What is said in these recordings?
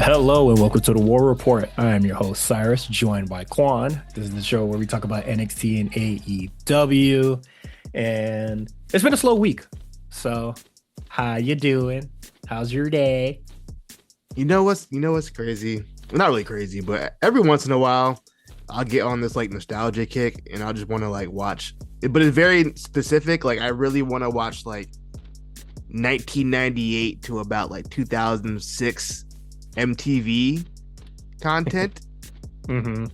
Hello and welcome to the War Report. I am your host Cyrus, joined by Quan. This is the show where we talk about NXT and AEW. And it's been a slow week. So, how you doing? How's your day? You know what's crazy? Well, not really crazy, but every once in a while, I'll get on this like nostalgia kick, and I'll just want to like watch. But it's very specific. Like I really want to watch like 1998 to about like 2006 MTV content, Mm-hmm.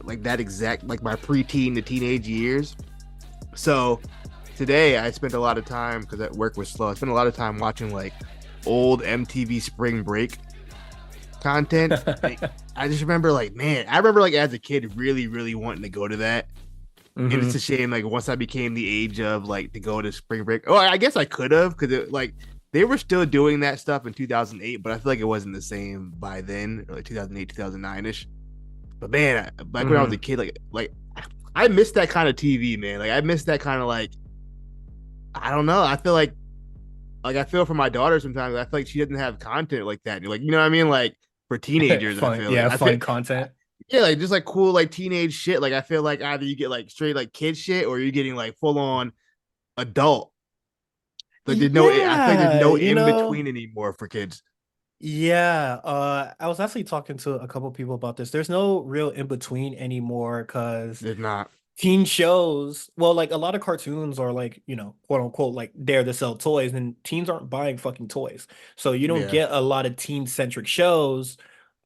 like that exact like my preteen to teenage years. So today I spent a lot of time because at work was slow. I spent a lot of time watching like old MTV Spring Break content. Like, I just remember like, man, I remember like as a kid really, really wanting to go to that. And Mm-hmm. it's a shame like once I became the age of like to go to spring break. Oh, I guess I could have because like they were still doing that stuff in 2008, but I feel like it wasn't the same by then, or like 2008, 2009 ish. But man, back when I was Mm-hmm. a kid, like I missed that kind of TV, man. Like I missed that kind of like I don't know. I feel like I feel for my daughter sometimes. I feel like she doesn't have content like that. Like you know what I mean? Like for teenagers, I Fun, feel like yeah, I feel fun content. yeah, like just like cool like teenage shit. Like I feel like either you get like straight like kid shit or you're getting like full on adult. Like there's no I feel like there's Yeah, no in between anymore for kids. yeah. I was actually talking to a couple people about this. There's no real in between anymore because There's not. teen shows, well, like a lot of cartoons are like, quote unquote, like there to sell toys, and teens aren't buying fucking toys. So you don't Yeah. get a lot of teen centric shows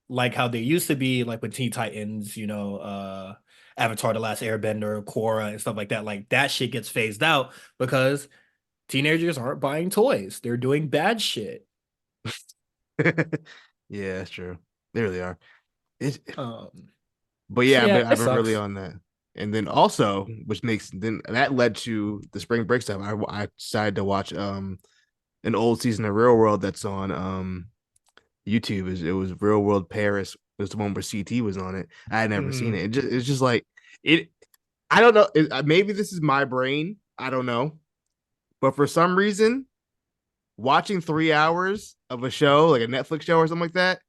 like how they used to be, like with Teen Titans, Avatar: The Last Airbender, Korra, and stuff like that. Like that shit gets phased out because teenagers aren't buying toys. They're doing bad shit. Yeah, that's true. They really are. It's, Um, but so yeah, yeah, it I've been really sucks. on that. And then also, which makes then that led to the spring break stuff. I decided to watch an old season of Real World that's on YouTube. It was Real World Paris. It was the one where CT was on it. I had never seen Mhm. it. It's just like it. I don't know. Maybe this is my brain. I don't know. But for some reason, watching 3 hours of a show, like a Netflix show or something like that,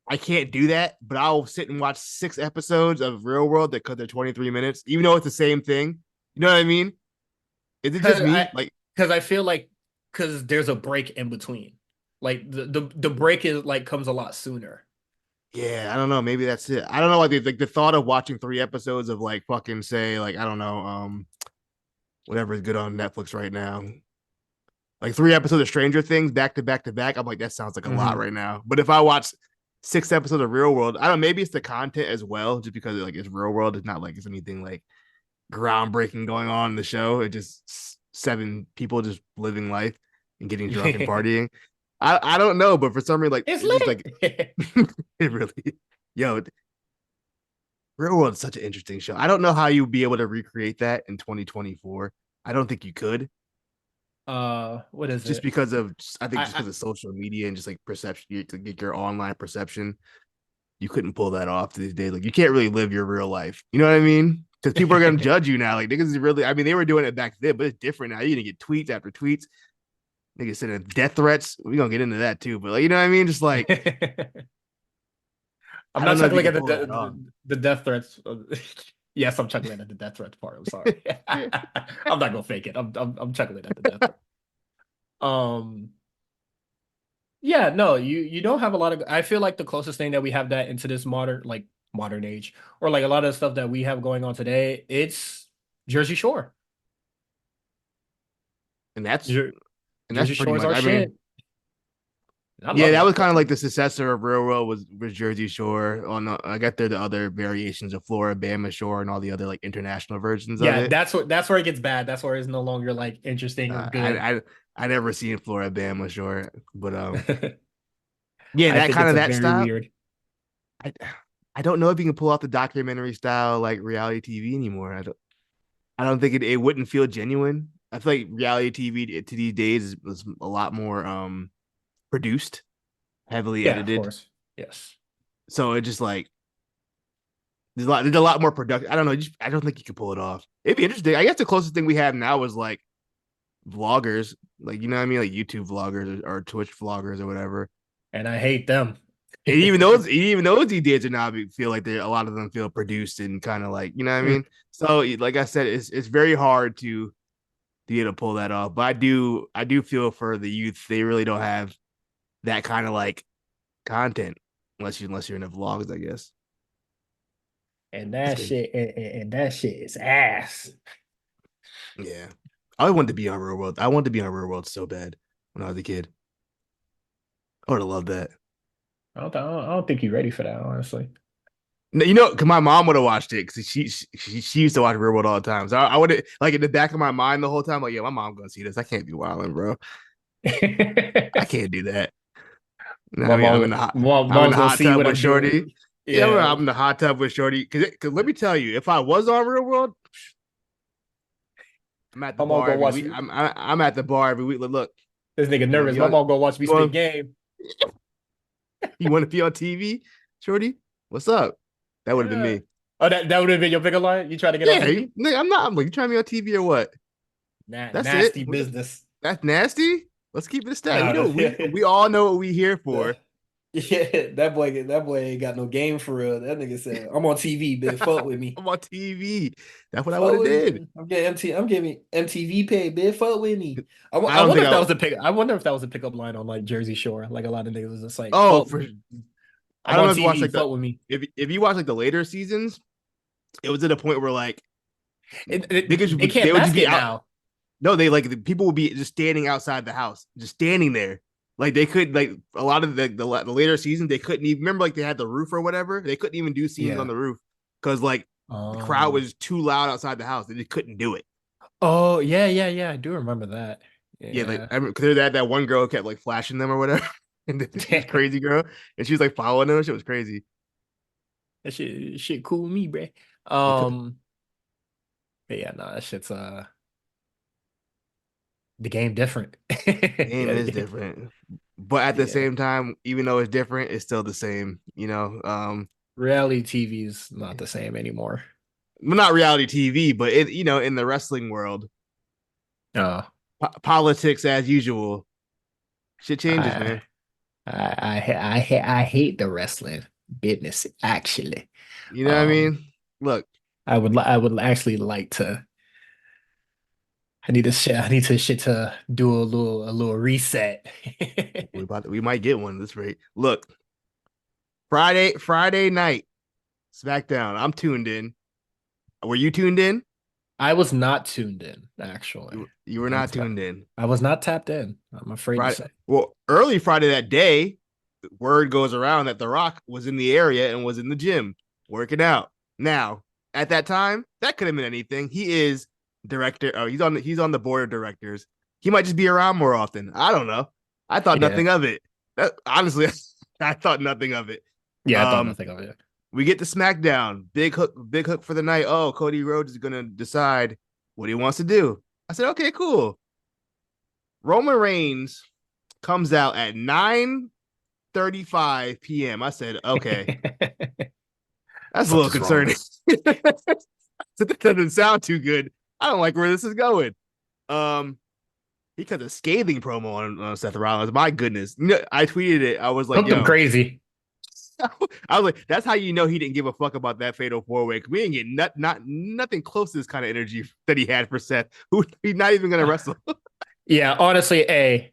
I can't do that. But I'll sit and watch 6 episodes of Real World that because they're 23 minutes, even though it's the same thing. You know what I mean? Is it just Cause me? I, Like, cause I feel like, cause there's a break in between. Like the break is like comes a lot sooner. yeah, I don't know. Maybe that's it. I don't know. Like the thought of watching 3 episodes of like fucking say like I don't know whatever is good on Netflix right now. Like 3 episodes of Stranger Things back to back to back. I'm like, that sounds like a lot Mhm. right now. But if I watch 6 episodes of Real World, I don't know, maybe it's the content as well, just because like it's Real World. It's not like it's anything like groundbreaking going on in the show. It just seven people just living life and getting drunk and partying. I don't know, but for some reason, like It's it's just like lit. it really yo, Real World is such an interesting show. I don't know how you'd be able to recreate that in 2024. I don't think you could. What is Just it? because of I think just I because of social media and just like perception, to get your online perception, you couldn't pull that off these days. Like you can't really live your real life. You know what I mean? Because people are gonna I judge you now. Like niggas is really. I mean, they were doing it back then, but it's different now. You're gonna get tweets after tweets. Niggas sending death threats. We're gonna get into that too. But like, you know what I mean? Just like I'm I not don't know if you chuckling can at pull that off. the death threats. Yes, I'm chuckling at the death threats part. I'm sorry. I'm not gonna fake it. I'm chuckling at the death threat. Um, yeah, no, you don't have a lot of. I feel like the closest thing that we have that into this modern age, or like a lot of stuff that we have going on today, it's Jersey Shore. and that's Jer and that's Jersey pretty Shore is much. our I shit. mean, I yeah, love that it. was kind of like the successor of Real World was Jersey Shore. On I got there the other variations of Florida, Bama Shore, and all the other like international versions of Yeah, it. that's where it gets bad. That's where it's no longer like interesting or Uh, good. I I I never seen Florida Bama Shore, but yeah, I that think kind it's of a that very style. weird. I I don't know if you can pull off the documentary style like reality TV anymore. I don't think it wouldn't feel genuine. I feel like reality TV to these days is a lot more produced, heavily Yeah, of edited. course. Yes. So it just like there's a lot more production. I don't know. I don't think you can pull it off. It'd be interesting. I guess the closest thing we have now is like vloggers, like you know what I mean, like YouTube vloggers or Twitch vloggers or whatever. And I hate them. And even those DJs are now feel like they a lot of them feel produced and kind of like, you know what I mean? So like I said, it's very hard to be able to pull that off. But I do feel for the youth. They really don't have that kind of like content unless you're in the vlogs, I guess. And That's that good. shit and that shit is ass. Yeah. I wanted to be on Real World. I wanted to be on Real World so bad when I was a kid. I would have loved that. I don't think you're ready for that, honestly. No, cause my mom would have watched it because she used to watch Real World all the time. So I would have like in the back of my mind the whole time, like, yeah, my mom gonna see this. I can't be wilding, bro. I can't do that. No, I mean, I'm in Mom's the gonna hot see tub what with I'm Shorty. doing. Yeah, Yeah. I'm in the hot tub with Shorty. Cause let me tell you, if I was on Real World, I'm at the My mom bar gonna every watch week. me. I'm at the bar every week. Look, This nigga you want to nervous. be My on? mom gonna watch me You spit want? game. You want to be on TV, Shorty? What's up? That would have been Yeah. me. Oh, that would have been your pickup line? You try to get on Yeah, TV? I'm not. I'm like, you trying to be on TV or what? That's it. Nasty business. That's nasty. Let's keep it a stat. We No, know we all know what we here yeah, for. that boy ain't got no game for real. That nigga said, "I'm on TV, bitch. Fuck with me. I'm on TV. That's what I would Fuck have with did. me. I'm getting MTV paid, bitch. Fuck with me." I I don't wonder think if that I. was a pick. I wonder if that was a pickup line on like Jersey Shore. Like a lot of niggas was just like, Oh, "Fuck for with me. I I'm don't on know if you watch TV. like the Fuck with me." if you watch like the later seasons, it was at a point where like They they can't would just mask be it out. now. No, they like the people would be just standing outside the house, just standing there. Like they could like a lot of the later seasons they couldn't even remember like they had the roof or whatever. They couldn't even do scenes on Yeah. the roof because like the crowd Oh. was too loud outside the house. They just couldn't do it. Oh yeah, yeah, yeah. I do remember that. Yeah, like Yeah. I remember, cause that one girl kept like flashing them or whatever, and this crazy girl, and she was like following them. She was crazy. That shit cool with me, bruh. It took But yeah, no, that shit's the game different. the game Yeah, is different, but at the yeah. same time, even though it's different, it's still the same. Reality TV is not the same anymore. Well, not reality TV, but in the wrestling world, Uh, politics as usual. Shit changes, I man. I hate the wrestling business actually. You know what I Um, mean? Look, I would actually like to. I need to shit to do a little reset. we might get one at this rate. Look, Friday night, SmackDown. I'm tuned in. Were you tuned in? I was not tuned in, actually. You were not tuned in. I was not tapped in, I'm afraid to Friday. say. Well, early Friday that day, word goes around that The Rock was in the area and was in the gym working out. Now, at that time, that could have been anything. He is director. Oh, he's on the board of directors. He might just be around more often. I don't know. I thought Yeah. nothing of it. Honestly, I thought nothing of it. Yeah, I thought Um, nothing of it. we get to SmackDown. Big hook for the night. Oh, Cody Rhodes is gonna decide what he wants to do. I said, okay, cool. Roman Reigns comes out at 9:35 p.m. I said, okay, that's a little Something's wrong. concerning. That doesn't sound too good. I don't like where this is going. Um, he cut a scathing promo on Seth Rollins. My goodness, I tweeted it. I was like, Something yo, crazy. I was like, that's how you know he didn't give a fuck about that fatal four way. We didn't get nothing close to this kind of energy that he had for Seth, who he's not even gonna wrestle. Yeah, honestly, I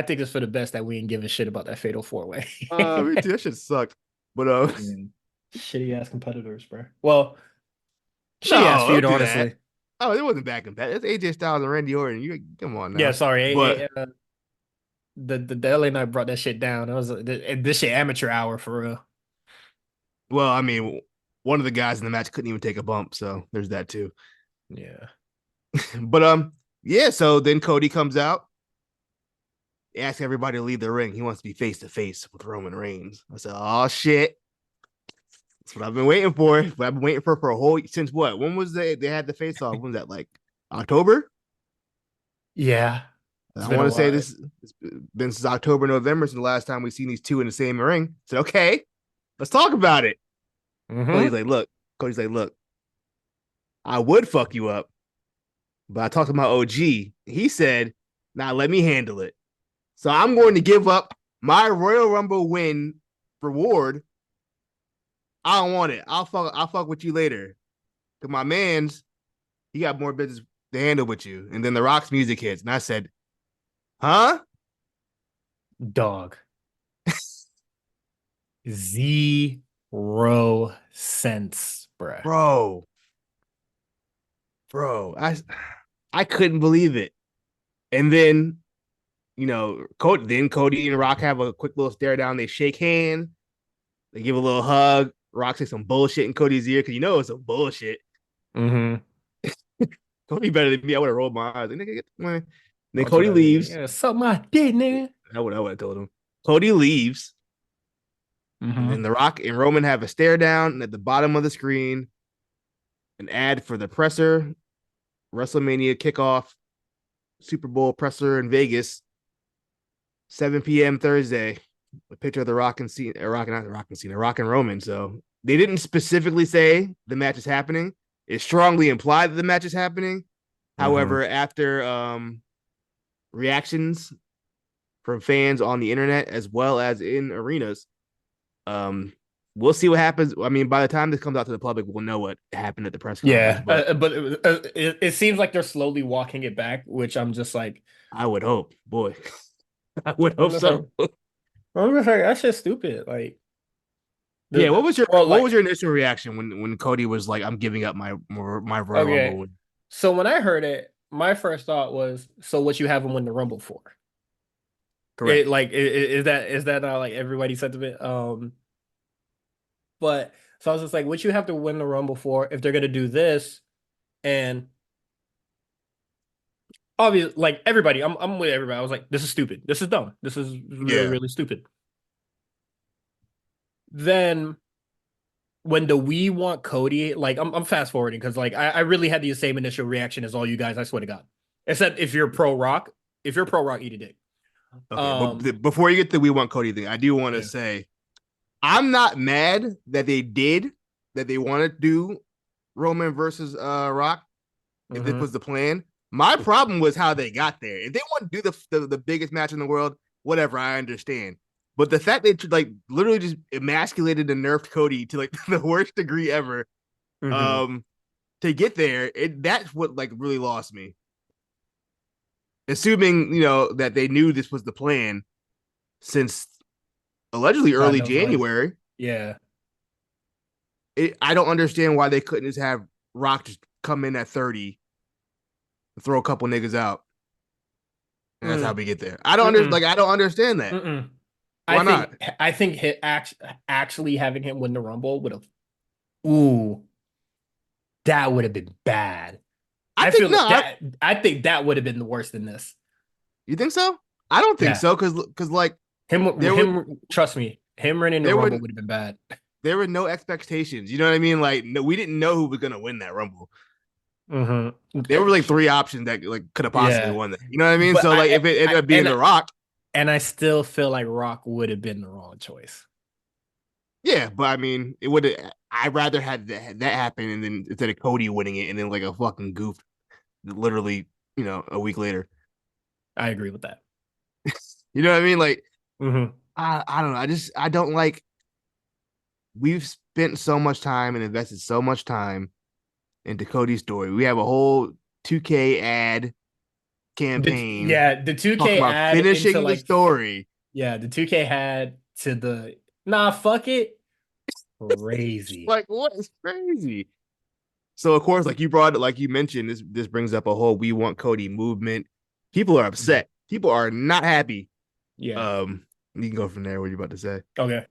think it's for the best that we ain't give a shit about that fatal four way. Me too. That shit sucked. But Shitty ass competitors, bro. Well, shitty ass no, feud, don't do that. honestly. Oh, it wasn't bad competitive. It's AJ Styles and Randy Orton. You come on Yeah, now. sorry. But The LA Knight brought that shit down. It was this shit amateur hour for real. well, I mean, one of the guys in the match couldn't even take a bump, so there's that too. Yeah. But yeah. So then Cody comes out, asks everybody to leave the ring. He wants to be face to face with Roman Reigns. I said, oh shit. That's what I've been waiting for. What I've been waiting for a whole since what? When was they had the face off? When was that, like October? Yeah. It's I been a want to say while. it's been since October, November since the last time we've seen these two in the same ring. I said, okay, let's talk about it. Cody's Mm-hmm. like, look, Cody's like, look, I would fuck you up, but I talked to my OG. He said, nah, let me handle it. So I'm going to give up my Royal Rumble win reward, I don't want it. I'll fuck with you later. Cause my man's he got more business to handle with you. And then The Rock's music hits, and I said, "Huh, Dog. Zero sense, bruh. bro, bro?" I couldn't believe it. And then Cody and Rock have a quick little stare down. They shake hands. They give a little hug. Rock says some bullshit in Cody's ear because it's some bullshit. Mm-hmm. Cody better than me. I would have rolled my eyes. Like, nigga, get the then I'll tell Cody that nigga, leaves. yeah, suck my dick, nigga. I would have told him. Cody leaves. And then Mm-hmm. The Rock and Roman have a stare down. And at the bottom of the screen, an ad for the presser, WrestleMania kickoff, Super Bowl presser in Vegas, 7 p.m. Thursday. A picture of The Rock and Cena, not The Rock and Cena, Rock and Roman. So they didn't specifically say the match is happening. It strongly implied that the match is happening. Mm-hmm. However, after reactions from fans on the internet as well as in arenas, we'll see what happens. I mean, by the time this comes out to the public, we'll know what happened at the press conference. Yeah, But but it seems like they're slowly walking it back, which I'm just like, I would hope, boy, I would I'm hope just like, so. that's just stupid. Like Yeah, the well, what like was your initial reaction when Cody was like, "I'm giving up my Royal Rumble okay. win"? So when I heard it, my first thought was, so what you have him win the Rumble for? It Correct. like is that not like everybody's sentiment? But so I was just like, what you have to win the Rumble for if they're gonna do this? And obviously, like everybody, I'm with everybody. I was like, this is stupid. This is dumb. This is really, Yeah. really stupid. Then when the we want Cody, like I'm fast forwarding because like I really had the same initial reaction as all you guys, I swear to God. Except if you're pro rock, eat a dick. Okay, but Um before you get to we want Cody thing, I do want to yeah. say I'm not mad that they want to do Roman versus Rock if this Hmm. was the plan. My problem was how they got there. If they want to do the biggest match in the world, whatever, I understand. But the fact they like literally just emasculated and nerfed Cody to like the worst degree ever, Hmm. um, to get there, that's what like really lost me. Assuming that they knew this was the plan since allegedly God early knows when. January. Yeah. I don't understand why they couldn't just have Rock just come in at 30 and throw a couple niggas out. And that's how Mm. we get there. I don't Mm-mm. I don't understand that. Mm-mm. I Why not? think I think actually having him win the Rumble would have ooh, that would have been bad. I I think feel no. like that I think that would have been the worst than this. You think so? I don't think Yeah. so because like Him there were him trust me, him winning the there were Rumble would have been bad. there were no expectations. You know what I mean? Like no, we didn't know who was gonna win that Rumble. Hmm. There were like three options that like could have possibly Yeah. won that. You know what I mean? But So like if it ended up being and The Rock, I still feel like Rock would have been the wrong choice. yeah. But I mean, it would. I'd rather had that happen and then instead of Cody winning it and then like a fucking goof, literally, a week later. I agree with that. You know what I mean? Like Hmm. I don't know. I don't like. We've spent so much time and invested so much time into Cody's story. We have a whole 2K ad campaign The talking 2K about ad into finishing the like story. yeah, the 2K had to the nah fuck it. Crazy. Like, what is crazy? So of course, like you brought it, like you mentioned, this brings up a whole "we want Cody" movement. People are Mhm. upset. People are not happy. Yeah. You can go from there. What are you about to say? Okay.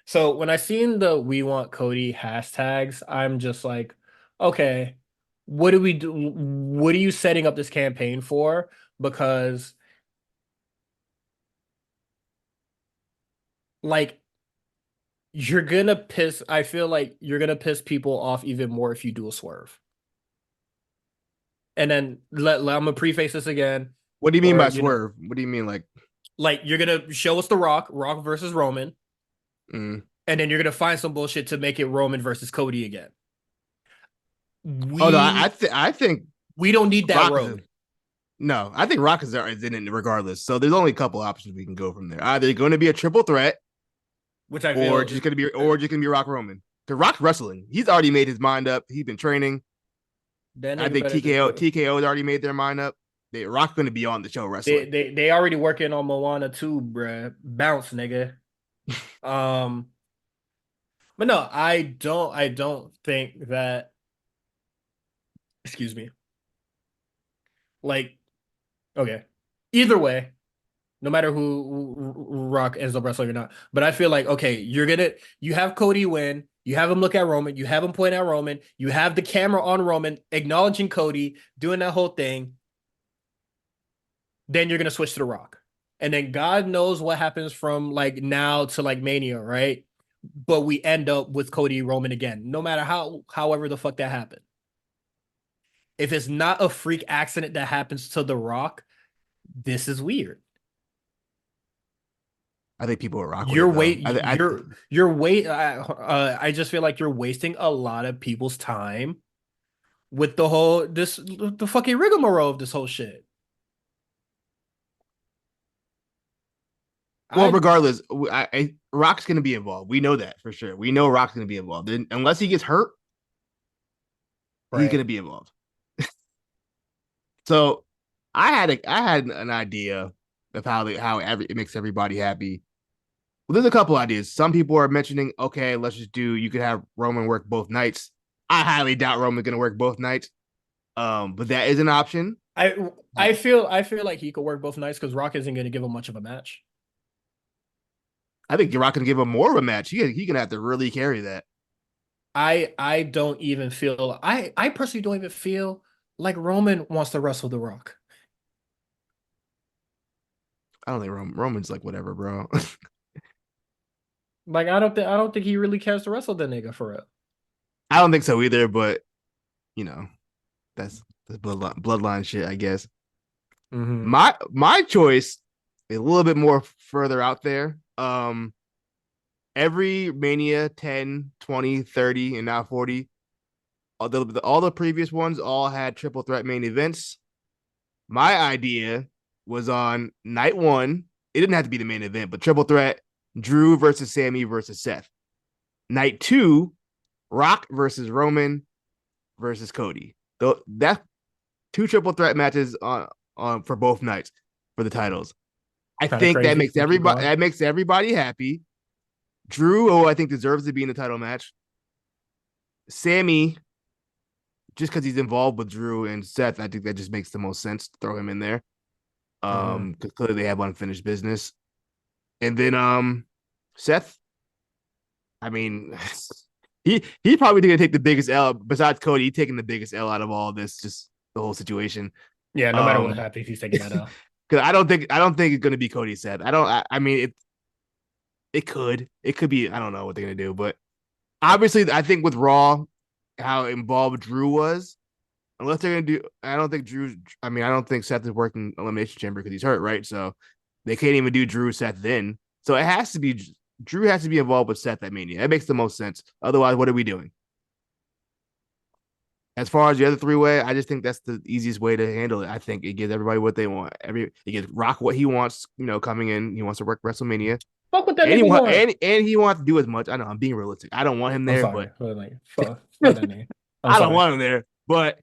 So when I seen the we want Cody hashtags, I'm just like, okay, what do we do? What are you setting up this campaign for? Because like I feel like you're gonna piss people off even more if you do a swerve. And then I'm gonna preface this again, What do you mean or by swerve? What do you mean like you're gonna show us the Rock versus Roman, mm. and then you're gonna find some bullshit to make it Roman versus Cody again. Oh no, We I think we don't need that Rock is road. no, I think Rock is in it regardless. So there's only a couple options we can go from there. Either going to be a triple threat which I or feel. just gonna be Rock Roman. The Rock wrestling. He's already made his mind up. He's been training. That I nigga think better just go. TKO's already made their mind up. Rock's gonna be on the show wrestling. They already working on Moana too, bruh. Bounce, nigga. Um, but no, I don't think that. Excuse me. Like, okay. Either way, no matter who Rock ends up wrestling or not. But I feel like, okay, you have Cody win, you have him look at Roman, you have him point at Roman, you have the camera on Roman, acknowledging Cody, doing that whole thing. Then you're gonna switch to the Rock. And then God knows what happens from like now to like Mania, right? But we end up with Cody Roman again, no matter however the fuck that happened. If it's not a freak accident that happens to The Rock, this is weird. I think people will rock with it though. You're wait. I just feel like you're wasting a lot of people's time with the fucking rigmarole of this whole shit. Well, I regardless, Rock's gonna be involved. We know that for sure. We know Rock's gonna be involved. Unless he gets hurt, he's right. gonna be involved. So I had an idea of it makes everybody happy. Well, there's a couple ideas. Some people are mentioning, okay, let's just do. You could have Roman work both nights. I highly doubt Roman's gonna work both nights. But that is an option. I I feel like he could work both nights because Rock isn't going to give him much of a match. I think Rock can give him more of a match. He gonna have to really carry that. I don't even feel I personally don't even feel like Roman wants to wrestle The Rock. I don't think Roman's like whatever, bro. Like I don't think he really cares to wrestle the nigga for real. I don't think so either. But you know, that's bloodline shit, I guess. Mm-hmm. My choice is a little bit more further out there. Every Mania 10, 20, 30, and now 40, all the previous ones all had triple threat main events. My idea was on night one. It didn't have to be the main event, but triple threat: Drew versus Sammy versus Seth. Night two, Rock versus Roman versus Cody. Though that's two triple threat matches on for both nights for the titles. I Kind of think crazy. But keep going. that makes everybody happy. Drew, I think deserves to be in the title match. Sammy, just because he's involved with Drew and Seth, I think that just makes the most sense to throw him in there. Mm-hmm. Because clearly they have unfinished business. And then Seth, I mean, he probably didn't take the biggest L besides Cody. He taking the biggest L out of all of this, just the whole situation. Yeah, no matter what Um, happens, he's taking that out. because I don't think it's gonna be Cody Seth. I mean it could be. I don't know what they're gonna do, but obviously I think with Raw, how involved Drew was, unless they're gonna do, I don't think Drew's. I mean, I don't think Seth is working Elimination Chamber because he's hurt, right? So they can't even do Drew Seth then. So it has to be Drew has to be involved with Seth at Mania. That makes the most sense. Otherwise, what are we doing? As far as the other three way, I just think that's the easiest way to handle it. I think it gives everybody what they want. It gives Rock what he wants. You know, coming in, he wants to work WrestleMania, Fuck what that and nigga want. he wants to do as much. I know I'm being realistic. I don't want him I'm there, sorry. but Like, fuck that nigga. I'm I don't sorry. want him there. But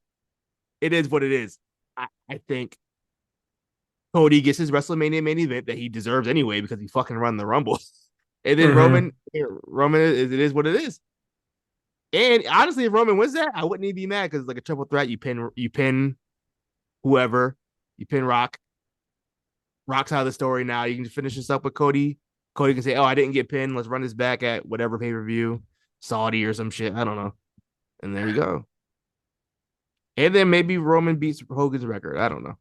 it is what it is. I think Cody gets his WrestleMania main event that he deserves anyway because he fucking run the Rumble. And then Mm-hmm. Roman it is what it is. And honestly, if Roman wins that, I wouldn't even be mad because it's like a triple threat. You pin whoever, you pin Rock. Rock's out of the story now. You can finish this up with Cody. Cody can say, "Oh, I didn't get pinned. Let's run this back at whatever pay per view, Saudi or some shit. I don't know." And there you go. And then maybe Roman beats Hogan's record. I don't know.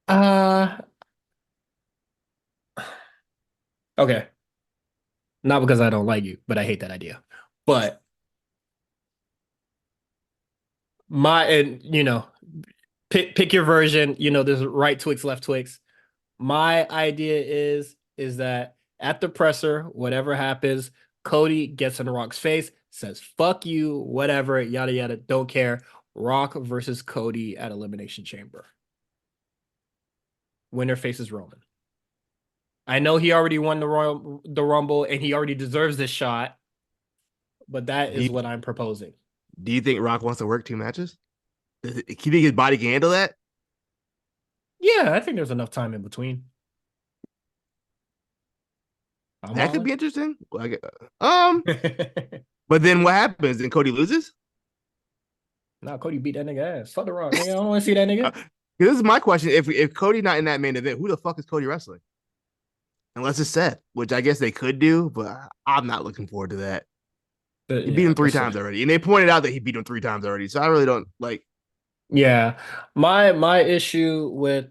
Uh, okay. Not because I don't like you, but I hate that idea. But and pick your version. There's right Twix, left Twix. My idea is that at the presser, whatever happens, Cody gets in the Rock's face, says "fuck you," whatever, yada yada, don't care. Rock versus Cody at Elimination Chamber. winner faces Roman. I know he already won the Rumble and he already deserves this shot, but that Do is you, what I'm proposing. do you think Rock wants to work 2 matches? Do you think his body can handle that? Yeah, I think there's enough time in between. I'm That all could in. be interesting. But then what happens? Then Cody loses? Nah, Cody beat that nigga ass. Fuck the Rock, nigga. I don't want to see that nigga. This is my question. If Cody's not in that main event, who the fuck is Cody wrestling? Unless it's Seth, which I guess they could do, but I'm not looking forward to that. He beat Yeah, him three times already, and they pointed out that he beat him 3 times already. So I really don't like. yeah. My issue with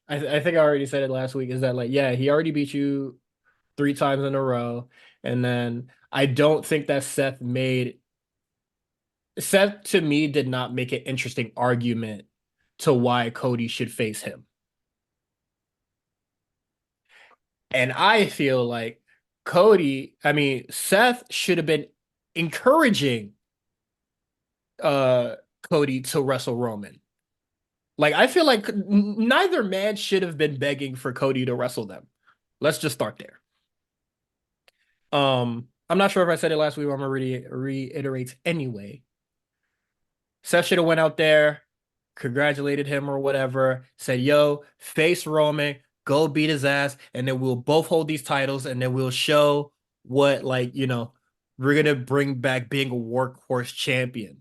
I think I already said it last week is that like yeah he already beat you 3 times in a row, and then I don't think that Seth to me did not make an interesting argument to why Cody should face him. And I feel like Seth should have been encouraging uh Cody to wrestle Roman. Like I feel like neither man should have been begging for Cody to wrestle them. Let's just start there. I'm not sure if I said it last week, but I'm gonna reiterate anyway. Seth should have went out there, congratulated him or whatever, said, "Yo, face Roman, go beat his ass, and then we'll both hold these titles, and then we'll show what we're gonna bring back being a workhorse champion.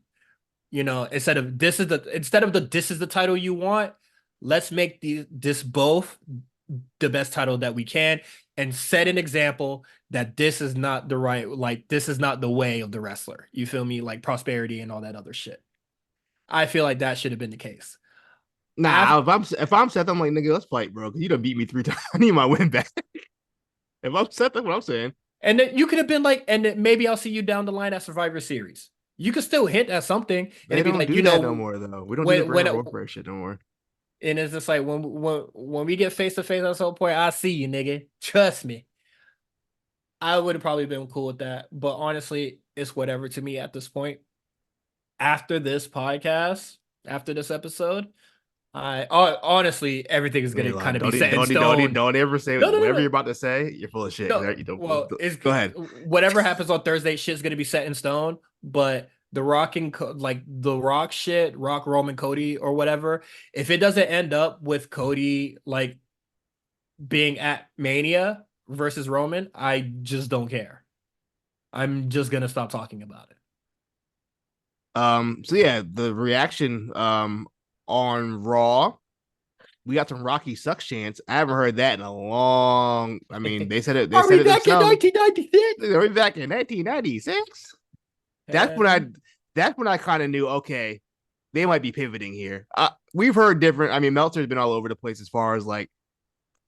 Instead of the this is the title you want, let's make this both the best title that we can, and set an example that this is not the right, like this is not the way of the wrestler. You feel me? Like prosperity and all that other shit. I feel like that should have been the case. After, Nah, if I'm Seth, I'm like nigga, let's fight, bro. Because you done beat me 3 times. I need my win back. If I'm Seth, that's what I'm saying. and then you could have been like, and then maybe I'll see you down the line at Survivor Series. You could still hint at something, and They it'd be don't like, do that no more though. We don't do the when forever warfare shit no more. and it's just like when we get face to face at some point, I see you, nigga. Trust me. I would have probably been cool with that, but honestly, it's whatever to me at this point. After this podcast, after this episode, honestly everything is Yeah, gonna you're lying. kind of be set in stone. Don't ever say No, no, no, whatever no. you're about to say. You're full of shit. No, You don't, well, it's go ahead. whatever happens on Thursday, shit's gonna be set in stone. But the Rock and like the Rock shit, Rock, Roman, Cody, or whatever. If it doesn't end up with Cody like being at Mania versus Roman, I just don't care. I'm just gonna stop talking about it. So yeah, the reaction on Raw, we got some Rocky sucks chants. I haven't heard that in a long. I mean, they Are said we it back in themselves. 1996? Are we back in 1996? That's when I that's when I kind of knew, okay, they might be pivoting here. We've heard different. I mean, Meltzer's been all over the place as far as like,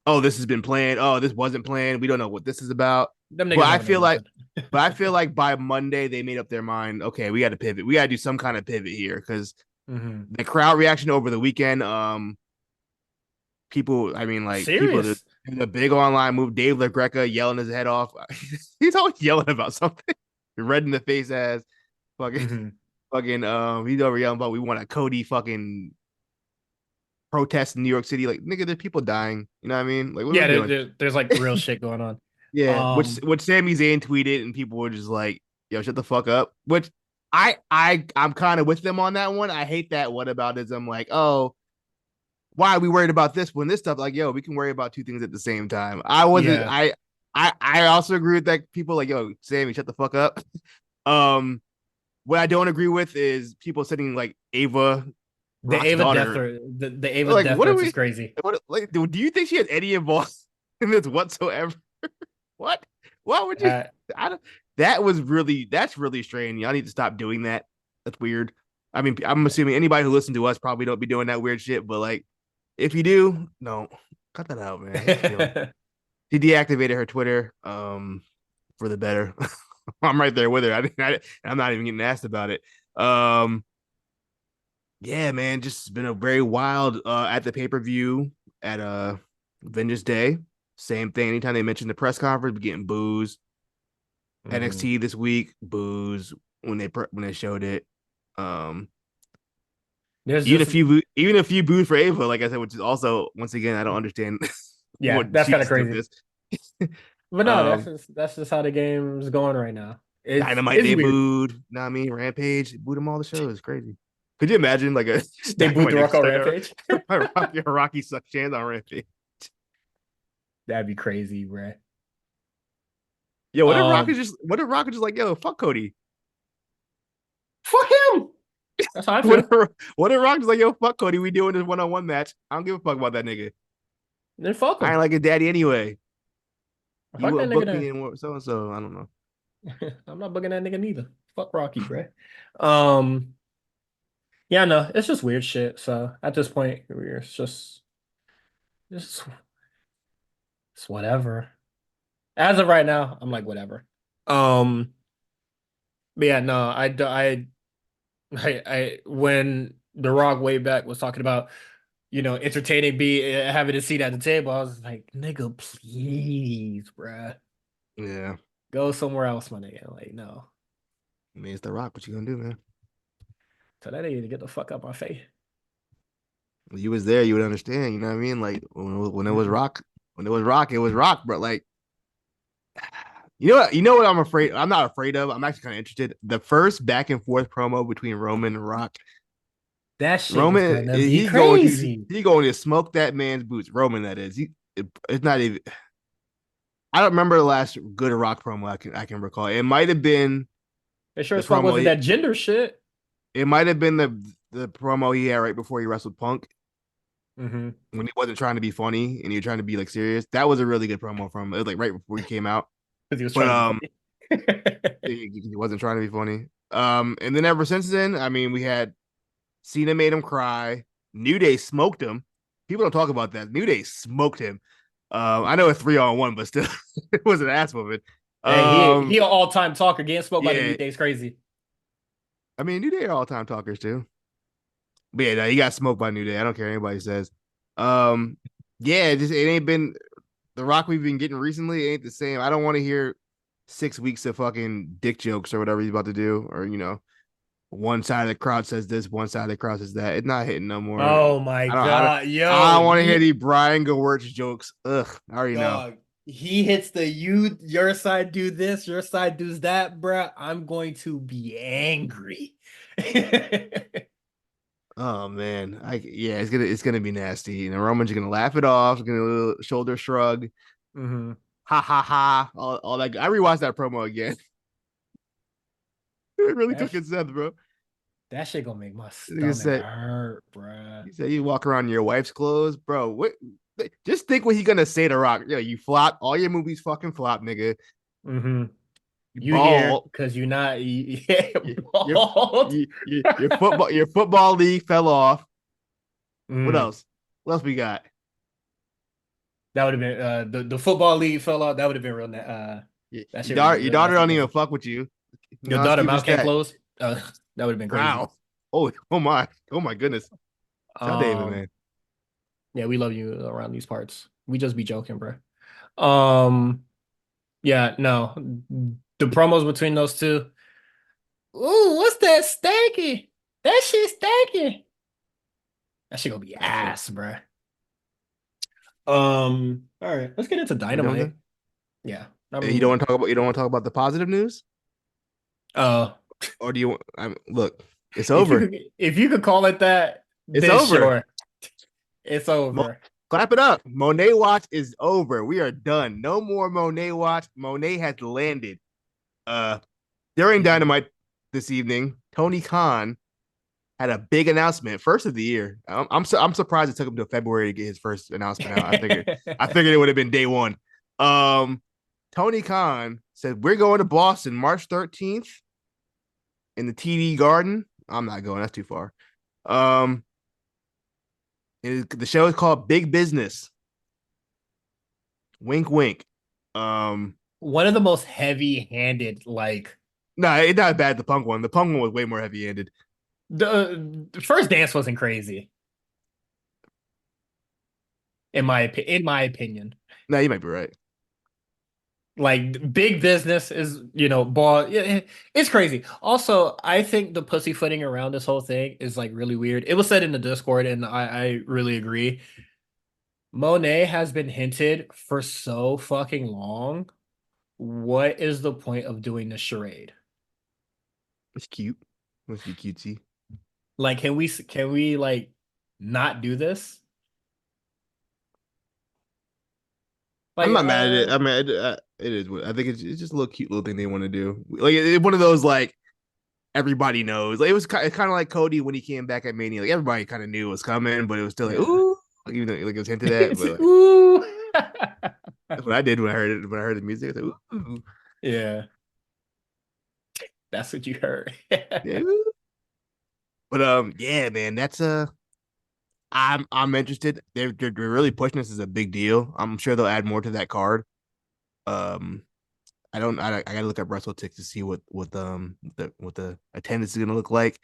oh, this has been planned. Oh, this wasn't planned. We don't know what this is about. Them But niggas I never know feel like, nothing. by Monday they made up their mind. Okay, we got to pivot. We got to do some kind of pivot here because Mm-hmm. the crowd reaction over the weekend. People. I mean, like people. Serious. The big online move. Dave LaGreca yelling his head off. He's always yelling about something. Red in the face ass. Fucking. Mm-hmm. Fucking. He's over yelling about we want a Cody fucking protest in New York City. Like, nigga, there's people dying. You know what I mean? Like, what are Yeah, we doing? there's like real shit going on. Yeah, Um, which Sami Zayn tweeted, and people were just like, "Yo, shut the fuck up." Which I'm kind of with them on that one. I hate that whataboutism. Like, oh, why are we worried about this when this stuff? Like, yo, we can worry about 2 things at the same time. I wasn't. yeah, I also agree with that. People like, yo, Sammy, shut the fuck up. Um, what I don't agree with is people sitting like Ava, the Rock's Ava death daughter. threat, the Ava Like, death what are threats is we? crazy. What like? Do you think she had any involvement in this whatsoever? What? What would you? Uh, I don't. That's really strange. Y'all need to stop doing that. That's weird. I mean, I'm assuming anybody who listened to us probably don't be doing that weird shit. But like, if you do, no, cut that out, man. What you doing? She deactivated her Twitter. For the better. I'm right there with her. I'm not even getting asked about it. Um, yeah, man, just been a very wild at the pay-per-view at Vengeance Day. Same thing. Anytime they mention the press conference, we getting booze. mhm. NXT this week, booze when they showed it. Um, There's just Even if you booed for Ava, like I said, which is also once again I don't understand yeah, what that's kind of Jesus did crazy. this. But no, um, that's just how the game's going right now. Dynamite It's they weird. booed. You know what I mean? Rampage booed them all the show. It's crazy. Could you imagine like a They booed Dynamite the they Rock on started Rampage. Rocky suck chance on Rampage? That'd be crazy, bro. Yo, Um, what if Rock is just like, yo, fuck Cody? fuck him. That's how I What feel. if, what if Rock is like, yo, fuck Cody? We doing this one-on-one match. I don't give a fuck about that nigga. Then fuck I him. ain't like his daddy anyway. You Fuck that wouldn't nigga book then. me in so and so. I don't know. I'm not bugging that nigga neither. Fuck Rocky, bro. Um, yeah, no, it's just weird shit. So at this point, it's it's whatever. As of right now, I'm like whatever. Um, but yeah, no, when The Rock way back was talking about, entertaining having a seat at the table, I was like, nigga, please, bruh. Yeah, Go somewhere else, my nigga. Like, no. I mean it's The Rock. What you gonna do, man? Tell that nigga to get the fuck out my face. You was there, you would understand. You know what I mean? Like when it was Mhm. Rock, when it was Rock. But like, you know what? I'm afraid. I'm not afraid of. I'm actually kind of interested. The first back and forth promo between Roman and Rock. That shit was Roman, gonna be he going to crazy. he going to smoke that man's boots. Roman, that is. It's not even. I don't remember the last good Rock promo I can recall. It might have been It sure the as fuck promo. wasn't that gender shit. It might have been the promo he had right before he wrestled Punk Mm-hmm. when he wasn't trying to be funny and he was trying to be like serious. That was a really good promo from him. It was like right before he came out. Because he was But trying to be funny. he wasn't trying to be funny. And then ever since then, I mean, we had Cena made him cry. New Day smoked him. People don't talk about that. New Day smoked him. I know it's 3-on-1, but still, it was an ass moving. Hey, he Um, he an all-time talker. Getting spoke by the New yeah, Day's crazy. I mean, New Day are all time talkers too. But yeah, no, he got smoked by New Day. I don't care what anybody says. Um, yeah, it ain't been the Rock we've been getting recently ain't the same. I don't want to hear 6 weeks of fucking dick jokes or whatever he's about to do, or one side of the crowd says this, one side of the crowd says that. It's not hitting no more. Oh my I don't. I don't. God, I yo, don't want to hear the Brian Gewirtz jokes. Ugh, I already know. dog. He hits your side do this, your side does that, bruh. I'm going to be angry. Oh man, yeah, it's gonna be nasty. And Roman's gonna laugh it off, gonna shoulder shrug, hmm ha ha ha, all that. I rewatched that promo again. It really That took its Seth, bro. that shit gonna make my Like I stomach said, hurt, bruh. he said you walk around in your wife's clothes, bro. What? Just think what he gonna say to Rock. Yo, you flop. All your movies fucking flop, nigga. hmm You You here ball. because you not yeah, Your your bald. your football league fell off. What Mm, else? What else we got? that would have been the football league fell out. That would have been real. That Your shit would have daughter, been your real daughter nasty don't because even fuck with you. your How daughter stupid mouth is can't that? close. That would have been crazy. How? Oh my goodness. Tell David, Um, man. yeah, we love you around these parts. We just be joking, bro. Um, yeah, no, the promos between those two. Ooh, what's that stanky? That shit stanky. That shit gonna be That shit. ass, bro. All right, let's get into We done with Dynamite. it? Yeah, Hey, you don't want to talk about the positive news, uh, or do you? Look, it's if you over. could call it that, It's then over. sure, it's Mo- over. Clap it up. Monet Watch is over. We are done. No more Monet Watch. Monet has landed. Uh, During Mhm. Dynamite this evening, Tony Khan had a big announcement, first of the year. I'm surprised it took him to February to get his first announcement out. I figured it would have been day one. Um, Tony Khan said we're going to Boston March 13th in the TD Garden. I'm not going. That's too far. Um, the show is called Big Business. Wink, wink. Um, One of the most heavy-handed, like no, it's not bad. The Punk one. The Punk one was way more heavy handed. the first dance wasn't crazy, in my opinion. No, you might be right. Like big business is, ball. It's crazy. Also, I think the pussyfooting around this whole thing is like really weird. It was said in the Discord, and I really agree. Monet has been hinted for so fucking long. What is the point of doing the charade? It's cute. Must be cutesy. Like, can we like not do this? I'm Like, not mad at it. I mean, it is. I think it's just a little cute little thing they want to do. Like one of those like everybody knows. Like it was kind of like Cody when he came back at Mania. Like everybody kind of knew it was coming, but it was still like yeah. ooh, like, even though like it was hinted at. It's But like, ooh. that's what I did when I heard it. When I heard the music, I was like ooh, Yeah, that's what you heard. yeah. But yeah, man, that's I'm interested. They're really pushing this as a big deal. I'm sure they'll add more to that card. Um, I don't. I gotta look up WrestleTix to see what the attendance is gonna look like.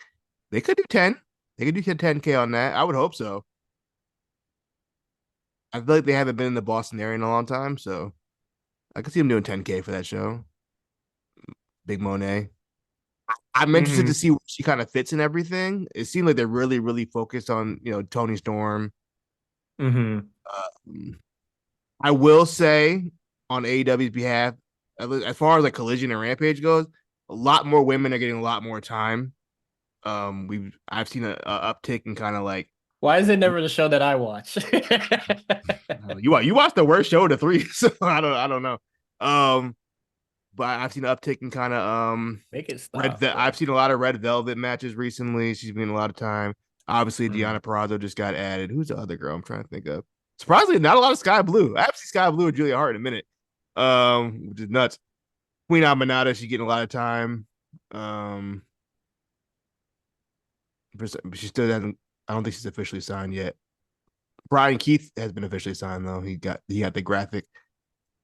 They could do 10. They could do 10K on that. I would hope so. I feel like they haven't been in the Boston area in a long time, so I could see them doing 10K for that show. Big Monet. I'm interested to hmm see where she kind of fits in everything. It seemed like they're really, really focused on Tony Storm. hmm Um, I will say on AEW's behalf, as far as like Collision and Rampage goes, a lot more women are getting a lot more time. I've seen a uptick in kind of like Why is it never the show that I watch? you watched the worst show of the three, so I don't know. But I've seen an uptick in kind of Make it stop, I've bro. seen a lot of Red Velvet matches recently. She's been a lot of time. Obviously, Mhm. Deonna Purrazzo just got added. Who's the other girl I'm trying to think of? Surprisingly, not a lot of Sky Blue. I have seen Sky Blue and Julia Hart in a minute, which is nuts. Queen Aminata, she's getting a lot of time. Um, but she still hasn't. I don't think she's officially signed yet. Brian Keith has been officially signed though. He got the graphic.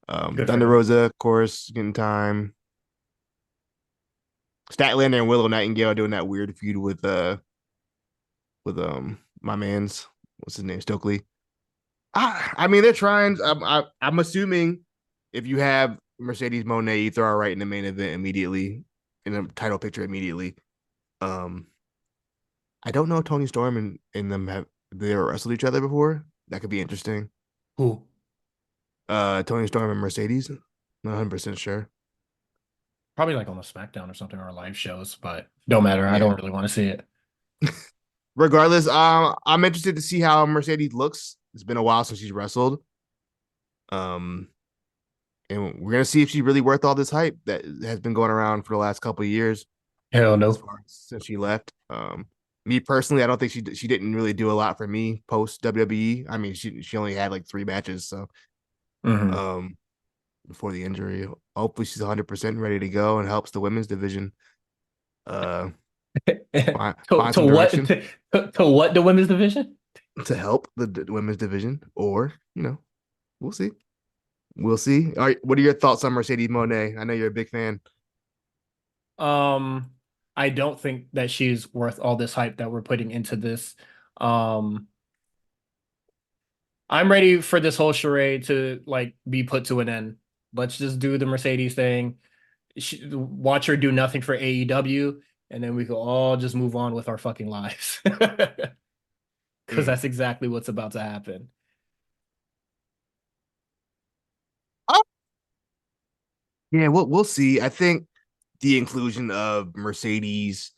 Good for Thunder him. Rosa, of course, getting time. Statlander and Willow Nightingale are doing that weird feud with my man's what's his name Stokely. I mean they're trying. I'm assuming if you have Mercedes Monet, you throw her right in the main event immediately in the title picture immediately. Um, I don't know if Tony Storm and them have they ever wrestled each other before. That could be interesting. Who? Tony Storm and Mercedes. Not 100% sure. Probably like on the SmackDown or something or live shows, but don't matter. I Yeah. don't really want to see it. Regardless, I'm interested to see how Mercedes looks. It's been a while since she's wrestled. Um, and we're gonna see if she's really worth all this hype that has been going around for the last couple of years. Hell As no. far as since she left. Me personally, I don't think she didn't really do a lot for me post WWE. I mean, she only had like 3 matches, so hmm um, before the injury. Hopefully, she's 100% ready to go and helps the women's division. Uh, to, find to some what direction to what the women's division? to help the women's division, or we'll see. We'll see. All right, what are your thoughts on Mercedes Monet? I know you're a big fan. Um, I don't think that she's worth all this hype that we're putting into this. Um, I'm ready for this whole charade to like be put to an end. Let's just do the Mercedes thing. Watch her do nothing for AEW, and then we can all just move on with our fucking lives. Because Mm. that's exactly what's about to happen. Oh, yeah, we'll see. I think the inclusion of Mercedes,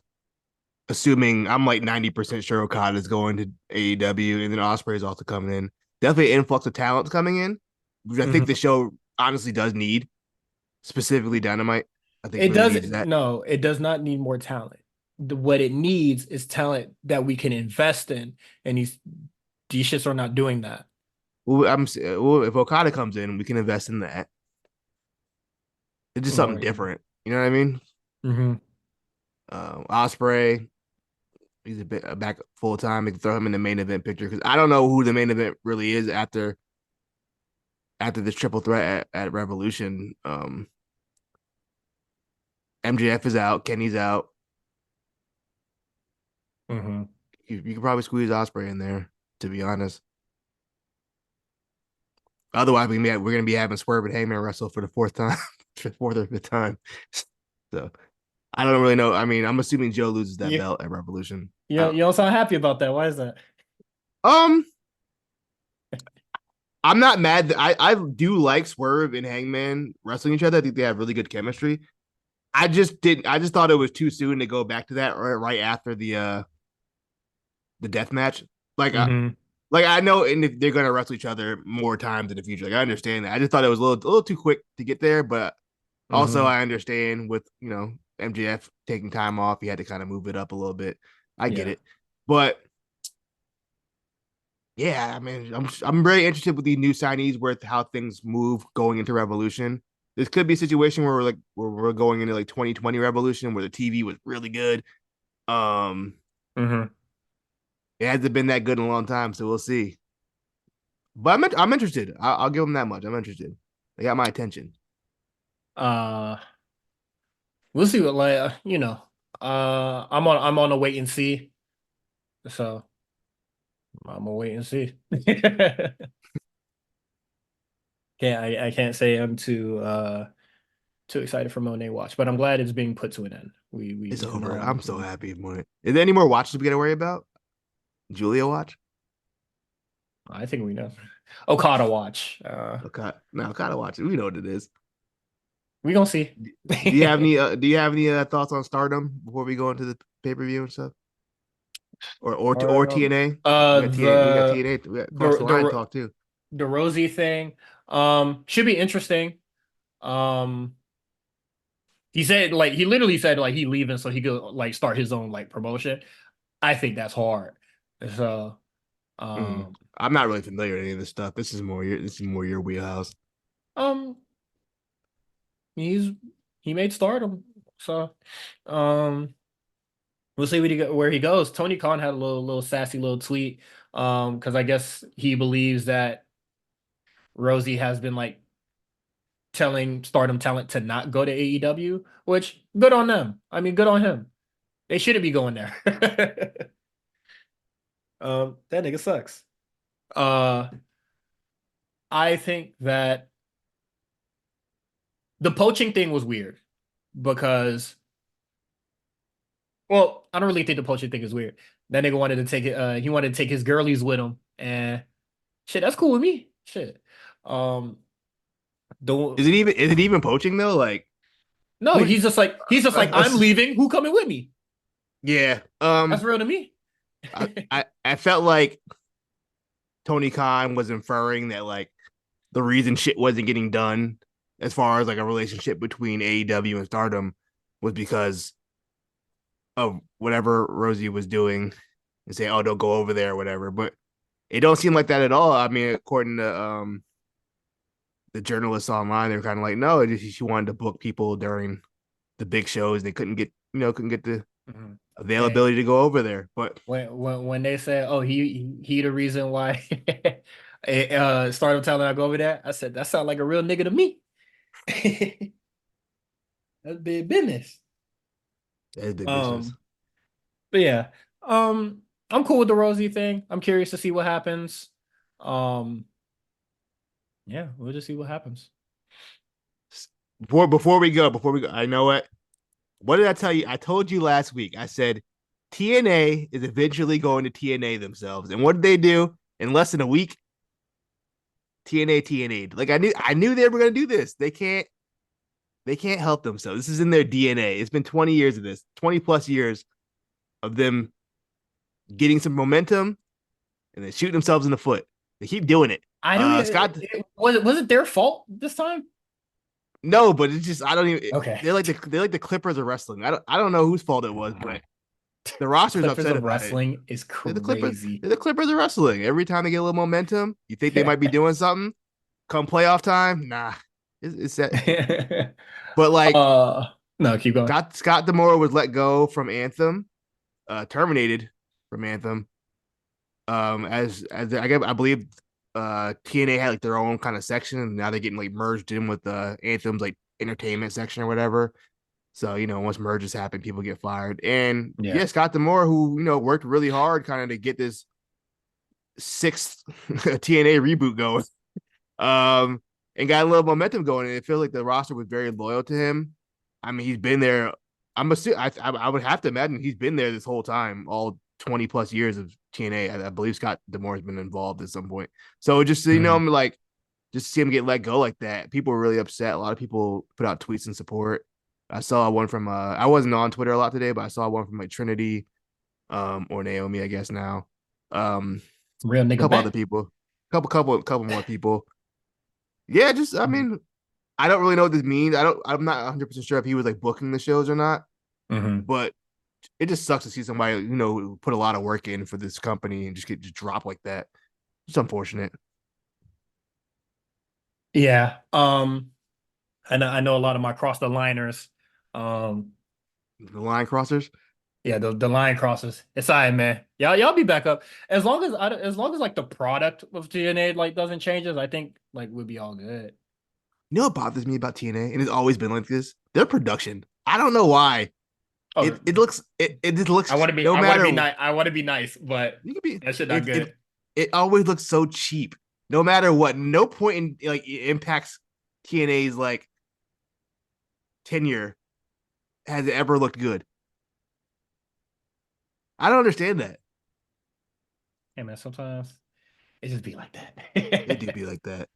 assuming I'm like 90% sure Okada is going to AEW and then Osprey is also coming in. Definitely an influx of talent coming in, which I think Mhm. the show honestly does need, specifically Dynamite. I think It really does needs that. no, it does not need more talent. What it needs is talent that we can invest in, and these shits are not doing that. Well, if Okada comes in, we can invest in that. It's just something Right. different. You know what I mean? hmm Osprey, he's a bit back full time. They can throw him in the main event picture because I don't know who the main event really is after this triple threat at Revolution. MJF is out, Kenny's out. hmm You could probably squeeze Osprey in there, to be honest. Otherwise, we're gonna be having Swerve and Hangman wrestle for the fourth time, fourth or fifth time. So I don't really know. I mean, I'm assuming Joe loses that You, belt at Revolution. you don't sound happy about that. Why is that? Um, I'm not mad. I do like Swerve and Hangman wrestling each other. I think they have really good chemistry. I just didn't. I just thought it was too soon to go back to that right after the death match. Like, Mm-hmm. like I know, and if they're gonna wrestle each other more times in the future, like I understand that. I just thought it was a little too quick to get there, but also Mm-hmm. I understand with MJF taking time off, he had to kind of move it up a little bit. I get Yeah. it, but yeah, I mean, I'm very interested with these new signees with how things move going into Revolution. This could be a situation where we're going into like 2020 Revolution where the TV was really good. Um, Mm-hmm. it hasn't been that good in a long time, so we'll see. But I'm interested. I'll give them that much. I'm interested. They got my attention. Uh, we'll see what I'm on a wait and see. So I'm gonna wait and see. I can't say I'm too excited for Monet Watch, but I'm glad it's being put to an end. It's We no over. longer I'm so happy about it. Is there any more watches we got to worry about? Julia watch? I think we know. Okada Watch. Okay, no, gotta watch it. We know what it is. We gonna see. Do you have any? Do you have any thoughts on Stardom before we go into the pay per view and stuff? Or Or TNA? We uh got TNA. We got the TNA. We got cross the the line the talk too. the Rosie thing should be interesting. Um he said like he literally said like he leaving so he could like start his own like promotion. I think that's hard. So Mm. um I'm not really familiar with any of this stuff. This is more your wheelhouse. um he's he made stardom. So um we'll see where he goes. Tony Khan had a little sassy little tweet because I guess he believes that Rosie has been like telling Stardom talent to not go to AEW, which good on them. I mean, good on him. They shouldn't be going there. That nigga sucks. Uh, I think that the poaching thing was weird because, well, I don't really think the poaching thing is weird. That nigga wanted to take it. He wanted to take his girlies with him, and shit, that's cool with me. Shit. Um, the Is it even poaching though? Like no, who? he's just like I'm leaving. Who coming with me? Yeah. That's real to me. I felt like Tony Khan was inferring that like the reason shit wasn't getting done as far as like a relationship between AEW and Stardom was because of whatever Rosie was doing and say, oh, don't go over there or whatever. But it don't seem like that at all. I mean, according to the journalists online, they were kind of like, no, she wanted to book people during the big shows. They couldn't get the Mhm. Hey, availability to go over there. But when they said, "Oh, he the reason why," started telling I go over there. I said that sounds like a real nigga to me. That's big business. it's big business. Um, but yeah, I'm cool with the Rosie thing. I'm curious to see what happens. Um, yeah, we'll just see what happens. Before we go, I know what did I tell you? I told you last week. I said TNA is eventually going to TNA themselves. And what did they do? In less than a week, TNA. Like I knew they were gonna do this. They can't help themselves. This is in their DNA. It's been 20 years of this, 20 plus years of them getting some momentum and then shooting themselves in the foot. They keep doing it. I don't. Scott, Was it their fault this time? no, but it's just I don't even. Okay. They're like the Clippers of wrestling. I don't know whose fault it was, but the roster's Clippers upset of about it. wrestling is They're the Clippers. crazy. They're the Clippers of wrestling. Every time they get a little momentum, you think they might be doing something. Come playoff time, nah, it's that. But like uh, no, keep going. Scott Demore was let go from Anthem, terminated from Anthem. As I believe TNA had like their own kind of section, and now they're getting like merged in with Anthem's like entertainment section or whatever. So once merges happen, people get fired. And Yeah. yeah, Scott Demore, who worked really hard kind of to get this sixth TNA reboot going. and got a little momentum going. And it feels like the roster was very loyal to him. I mean, he's been there. I would have to imagine he's been there this whole time, all 20 plus years of TNA. I believe Scott D'Amore has been involved at some point. So just Mhm. I'm like, just to see him get let go like that, people were really upset. A lot of people put out tweets in support. I saw one from I wasn't on Twitter a lot today, but I saw one from like Trinity, or Naomi, I guess now. Real A nigga couple other back. people, couple more people. Yeah, just I Mhm. mean, I don't really know what this means. I'm not 100% sure if he was like booking the shows or not, Mhm. but it just sucks to see somebody who put a lot of work in for this company and just get just dropped like that. It's unfortunate. Yeah. I know a lot of my cross the liners. Um, The line crossers. yeah, the line crosses. It's all right, man. Y'all be back up. As long as like the product of TNA like doesn't change us, I think like we'll be all good. You know what bothers me about TNA, and it's always been like this? Their production. I don't know why. Oh, It just looks no I want to be matter. nice. I want to be nice, but You could be that shit not good. it always looks so cheap. No matter what. No point in like it impacts TNA's like tenure has it ever looked good. I don't understand that. Hey man, sometimes it just be like It do that. be like that.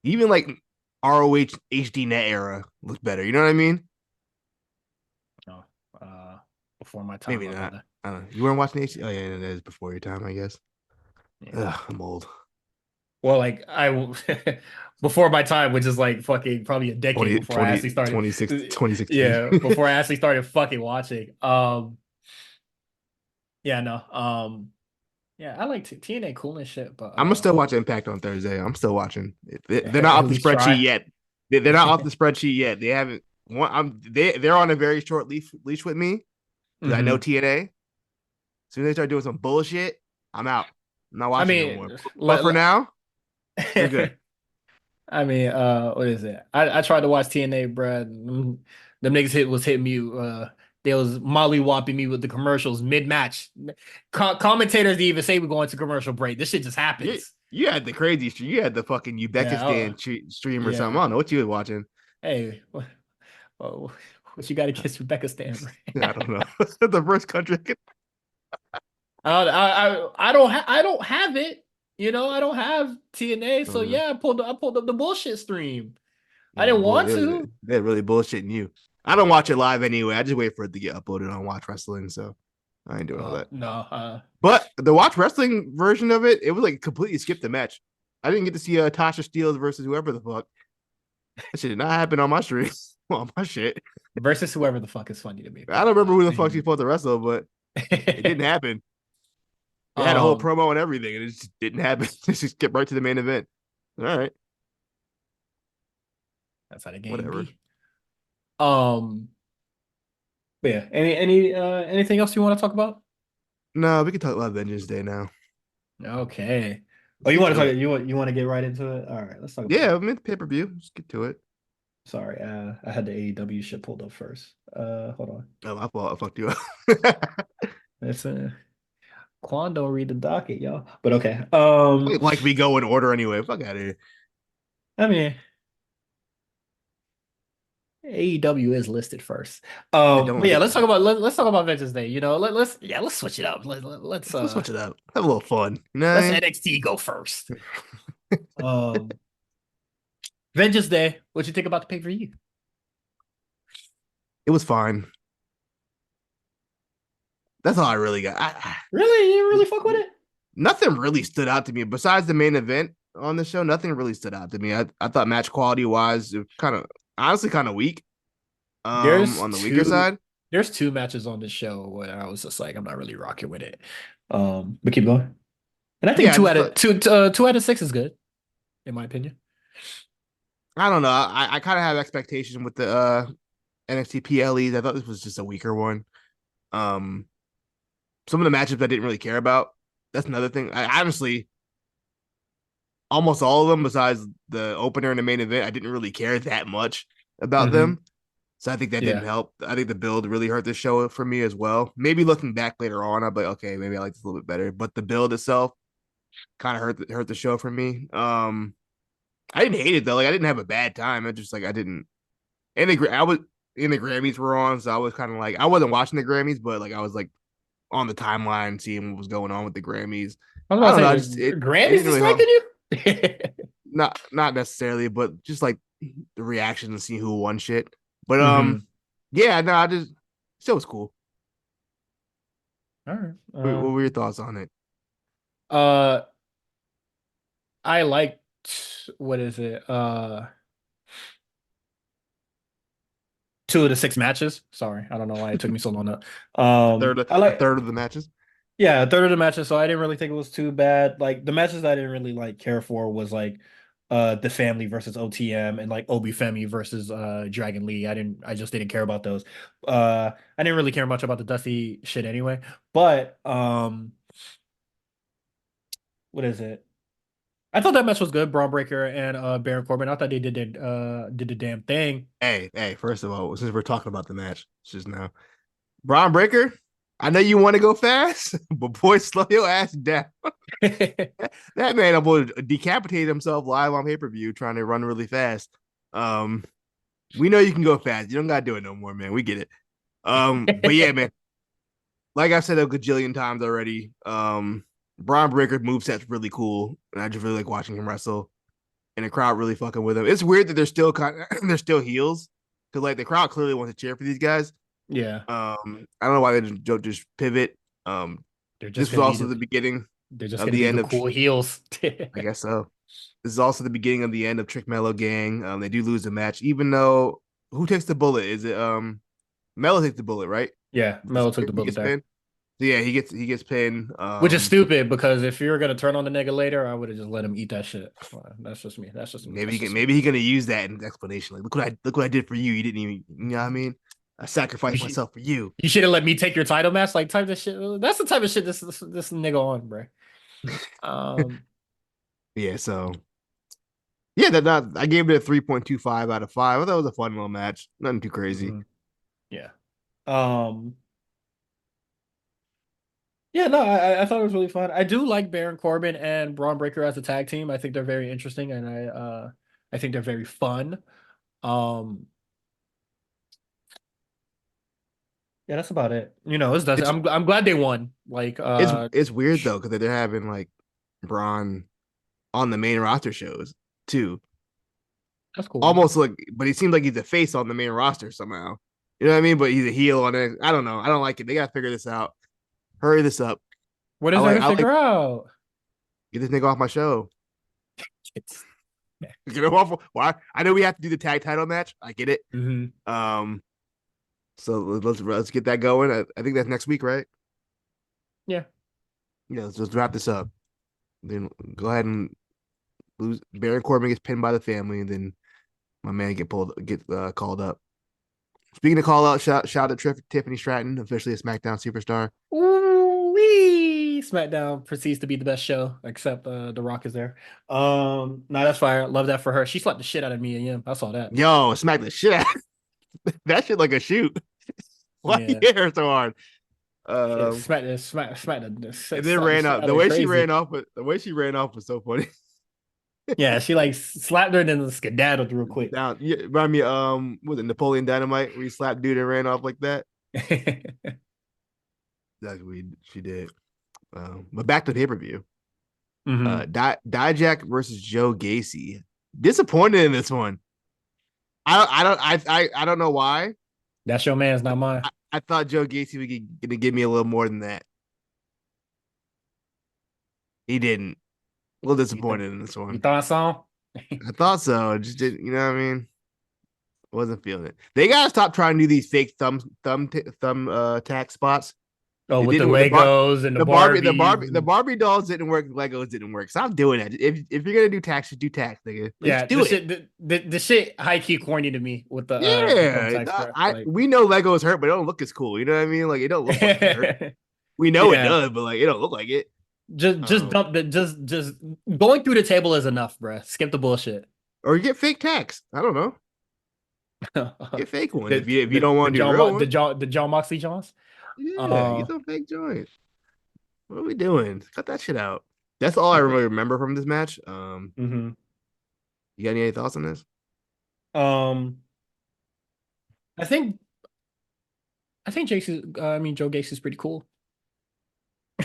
Even like ROH HD net era looks better. You know what I mean? No, uh, before my time, Maybe my not. brother. I don't know. You weren't watching HD? Oh yeah, that is before your time, I guess. Yeah. Ugh, I'm old. Well, like before my time, which is like fucking probably a decade 20, before I 20, actually started. 26, 2016. Yeah, before I actually started fucking watching. Yeah, no. Yeah, I like TNA cool and shit, but I'm gonna still watch Impact on Thursday. I'm still watching. They're not at off the least spreadsheet try. yet. They're not off the spreadsheet yet. They haven't. They're on a very short leash with me because I know Hmm. TNA. As soon as they start doing some bullshit, I'm out. I'm not I watching no more. mean, But for now, they're good. I mean, what is it? I tried to watch TNA, bruh. Them niggas was hitting me. They was mollywopping me with the commercials mid match. Commentators didn't even say we're going to commercial break. This shit just You happens. you had the crazy stream. You had the fucking Yeah, Uzbekistan stream or something. I yeah. don't know what you were watching. Hey, what, what you got against Rebecca Stanford? I don't know. The first country. I don't have it. You know, I don't have TNA. So Uh, yeah, I pulled up the bullshit stream. I yeah, didn't boy, want to. they're really bullshitting you. I don't watch it live anyway. I just wait for it to get uploaded on Watch Wrestling. So I ain't doing all that. No, But the Watch Wrestling version of it, it was like completely skipped the match. I didn't get to see Tasha Steelz versus whoever the fuck. That shit did not happen on my stream. On my shit. versus whoever the fuck is funny to me, I but don't remember who the fuck she's supposed to wrestle, but it didn't happen. They had a whole um, promo and everything, and it just didn't happen. It just skipped right to the main event. All right, that's how the game whatever. be. Um, but yeah, anything else you want to talk about? No, we can talk about Vengeance Day now. Okay. Oh, Let's you get want to to talk? it. You want to get right into it? All right, let's talk about Yeah, it. I'm in pay per view. Let's get to it. Sorry, I had the AEW shit pulled up first. Hold on. Oh, my fault. I fucked you up. It's Quan don't read the docket, y'all. But okay. Like we go in order anyway. Fuck out of here. I mean, AEW is listed first. I don't But yeah, get that. let's talk about Vengeance Day. You know, let's switch it up. Let's switch it up. Have a little fun. You know what Let's I NXT go first. Um, Vengeance Day. What you think about the pay per view? It was fine. That's all I really got. Really, you really fuck with it? Nothing really stood out to me besides the main event on the show. Nothing really stood out to me. I thought match quality wise, it kind of honestly kind of weak. There's On the weaker two. side. There's two matches on this show where I was just like, I'm not really rocking with it. But keep going. And I think Yeah, I just thought, two out of six is good, in my opinion. I don't know. I kind of have expectations with the NXT PLEs. I thought this was just a weaker one. Um, some of the matchups I didn't really care about. That's another thing. I honestly almost all of them, besides the opener and the main event, I didn't really care that much about Hmm. them. So I think that didn't Yeah. help. I think the build really hurt the show for me as well. Maybe looking back later on, I'll be like, okay, maybe I like this a little bit better. But the build itself, kind of hurt the show for me. I didn't hate it though. Like I didn't have a bad time. I just like I didn't. And I was in the Grammys were on, so I was kind of like I wasn't watching the Grammys, but like I was like on the timeline seeing what was going on with the Grammys. I was I about don't to know. say I the just it Grammys didn't really distracted help. you. Not necessarily, but just like the reaction to see who won shit. But Hmm. yeah, no, I just still was cool. All right. What were your thoughts on it? Uh, I liked what is it? Two of the six matches. Sorry, I don't know why it took me so long to. I A like third of the matches. yeah, a third of the matches. So I didn't really think it was too bad. Like the matches I didn't really like care for was like the family versus OTM and like Obi Femi versus Dragon Lee. I just didn't care about those. I didn't really care much about the Dusty shit anyway. But what is it? I thought that match was good, Braun Breaker and Baron Corbin. I thought they did the damn thing. Hey, first of all, since we're talking about the match just now, Braun Breaker, I know you want to go fast, but boy, slow your ass down. That man almost decapitated himself live on pay-per-view trying to run really fast. Um, we know you can go fast. You don't gotta do it no more, man. We get it. But yeah, man, like I said a gajillion times already, Braun Breaker moveset's really cool, and I just really like watching him wrestle. And the crowd really fucking with him. It's weird that they're still they're still heels because like the crowd clearly wants to cheer for these guys. Yeah, I don't know why they don't just pivot. they're just This was gonna be also the beginning of the the end of. cool heels. I guess so. This is also the beginning of the end of Trick Mello Gang. They do lose the match, even though who takes the bullet? Is it Mello takes the bullet, right? Yeah, Melo took the He bullet gets there. pinned. So yeah, he gets pinned. Which is stupid because if you were gonna turn on the nigga later, I would have just let him eat that shit. That's just me. That's just me. That's just me. Maybe he's gonna use that in explanation. Like look what I did for you. You didn't even you know what I mean? I You sacrificed should myself for you. you should have let me take your title match. Like type of shit. That's the type of shit this nigga on, bro. Um, Yeah, so yeah, I gave it a 3.25 out of 5. I thought it was a fun little match. Nothing too crazy. mhm, yeah. Um, yeah, no, I thought it was really fun. I do like Baron Corbin and Braun Breaker as a tag team. I think they're very interesting and I think they're very fun. Um, yeah, that's about it. It's I'm glad they won. Like it's weird though because they're having like Braun on the main roster shows too. that's cool. Almost like, but he seems like he's a face on the main roster somehow. You know what I mean? But he's a heel on it. I don't know. I don't like it. They gotta figure this out. Hurry this up. What is there to I like figure out? get this nigga off my show. It's Get him off. Why? I know we have to do the tag title match. I get it. hmm. Um, so let's get that going. I think that's next week, right? Yeah. Yeah, let's wrap this up. Then go ahead and lose. Baron Corbin gets pinned by the family, and then my man get called up. Speaking of call out, shout out to Tiffany Stratton, officially a SmackDown superstar. Ooh wee! SmackDown proceeds to be the best show, except The Rock is there. No, that's fire. Love that for her. She slapped the shit out of me and Yim. I saw that. Yo, smack the shit out. That shit like a shoot. Why you Yeah. hit her so hard? Shit, Um, and then slap the ran shit up. out of her crazy. The way she ran off was so funny. Yeah, she like slapped her and then skedaddled real quick. Down, yeah, remind me, was it Napoleon Dynamite where he slapped dude and ran off like that? That's what she did. But back to pay per view. Hmm. Dijak versus Joe Gacy. Disappointed in this one. I don't know why. That's your man's, not mine. I thought Joe Gacy was gonna give me a little more than that. He didn't. A little You, th- disappointed in this you one. thought so? I thought so. I just didn't. You know what I mean? Wasn't feeling it. They gotta stop trying to do these fake thumb tack spots. Oh, It with the didn't. Legos and the Barbies. The Barbie dolls didn't work. Legos didn't work. Stop doing that. If you're gonna do tax, just do tax, nigga. Yeah, Just do it. the shit high key corny to me with the Yeah, thumbtacks, bro. I Like we know Legos hurt, but it don't look as cool. You know what I mean? Like it don't look like it hurt. We know it yeah, does, but like it don't look like it. just Um, dump the just going through the table is enough, bro. Skip the bullshit. or you get fake tax. I don't know. the Get fake ones if you don't the want to do real The ones. John Moxley Johns. Yeah, Uh, get some fake joints. What are we doing? Cut that shit out. That's all I really remember from this match. Hmm. You got any thoughts on this? Um, I think I mean Joe Gacy's pretty cool.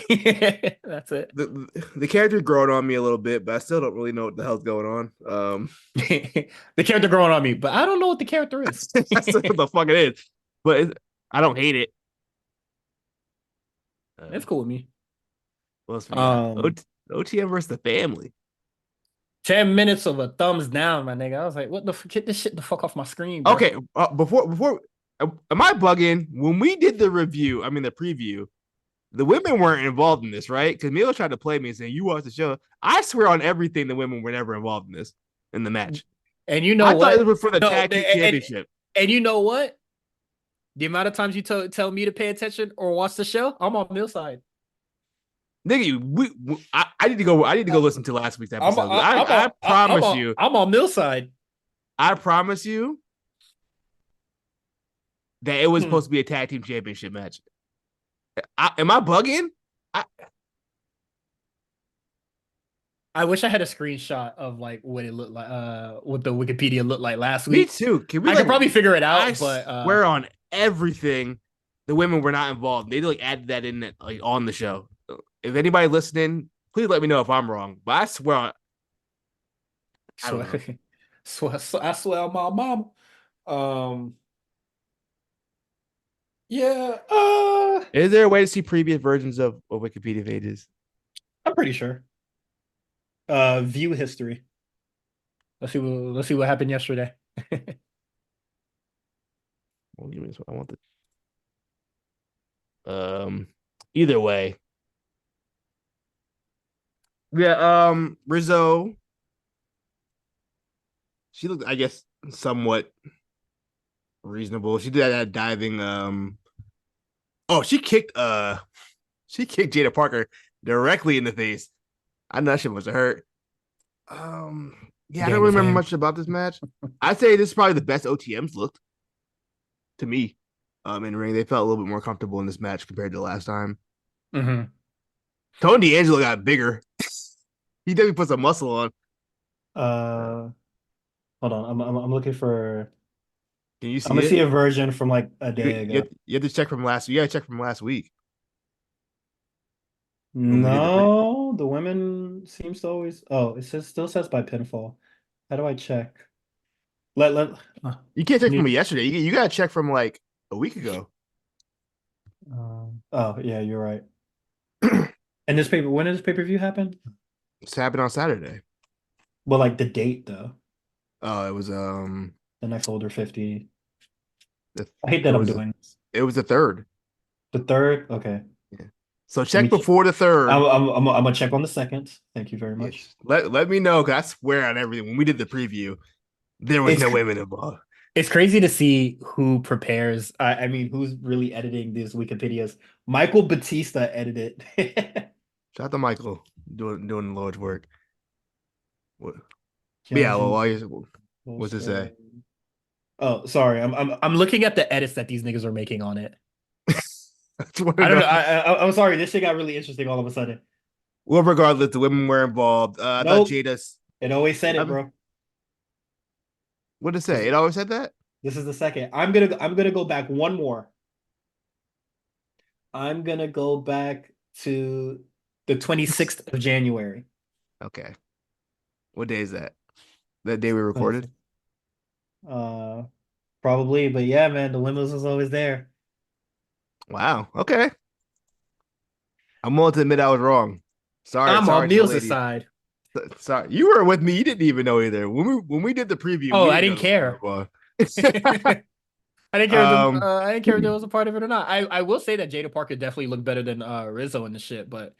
That's it. The character growing on me a little bit, but I still don't really know what the hell's going on. The character growing on me, but I don't know what the character is. That's what the fuck it is. But I don't hate it. It's cool with me. What else we got? Um, OTM versus the family. 10 minutes of a thumbs down, my nigga. I was like, what the get this shit the fuck off my screen, bro. Okay, before am I bugging? When we did the review, I mean the preview, the women weren't involved in this, right? Because Milo tried to play me and say you watched the show. I swear on everything, the women were never involved in this in the match. And you know I thought what? it was for the No, tag team championship. and you know what? The amount of times you tell me to pay attention or watch the show, I'm on Mill's side. Nigga, I need to go. I need to go listen to last week's episode. I promise you. I'm on Mill's side. I promise you that it was Hmm. supposed to be a tag team championship match. Am I bugging? I wish I had a screenshot of like what it looked like, what the Wikipedia looked like last Me week. too. Can we? I could probably figure it out, I but swear on everything, the women were not involved. They like added that in like on the show. If anybody listening, please let me know if I'm wrong. But I swear, I don't know. I swear on my mama. Um, yeah, Is there a way to see previous versions of Wikipedia pages? I'm pretty sure. View history. Let's see what happened yesterday. Well, give me this one. I want the either way. Yeah, Rizzo. She looked, I guess, somewhat reasonable. She did that diving. Oh, she kicked Jada Parker directly in the face. I know that shit must have hurt. Yeah, I don't remember much about this match. I'd say this is probably the best OTMs looked to me. In ring, they felt a little bit more comfortable in this match compared to last time. Mm-hmm. Tony D'Angelo got bigger. He definitely put some muscle on. Hold on. I'm looking for. Can you see I'm gonna see it? a version from like a day ago. You have to check from last. You got to check from last week when we did the pre. No, the women seems to always. Oh, it still says by pinfall. How do I check? Let You can't check from need. yesterday. You got to check from like a week ago. Oh yeah, you're right. And when did this pay-per-view happen? It's happened on Saturday. Well, like the date though. Oh, it was The next older 50. the, I hate that I'm doing this. it was the third. The third, okay. Yeah. So check before the third. I'm gonna check on the second. Thank you very much. Yes. Let me know, because I swear on everything. When we did the preview, there was no women involved. It's crazy to see who prepares. I mean, who's really editing these Wikipedias? Michael Batista edited. Shout out to Michael doing the Lord's work. What? Yeah. Well, what's it say? Oh, sorry. I'm looking at the edits that these niggas are making on it. I don't know. I'm sorry. This shit got really interesting all of a sudden. Well, regardless, the women were involved. I thought Jada's. It always said it, bro. What did it say? It always said that. This is the second. I'm gonna go back one more. I'm gonna go back to the 26th of January. Okay. What day is that? That day we recorded? Probably, but yeah, man, the limos was always there. Wow. Okay. I'm willing to admit I was wrong. Sorry. I'm sorry on Niels' side. Sorry, you were with me. You didn't even know either. When we did the preview. Oh, I didn't care. I didn't care. I didn't care if there was a part of it or not. I will say that Jada Parker definitely looked better than Rizzo in the shit. But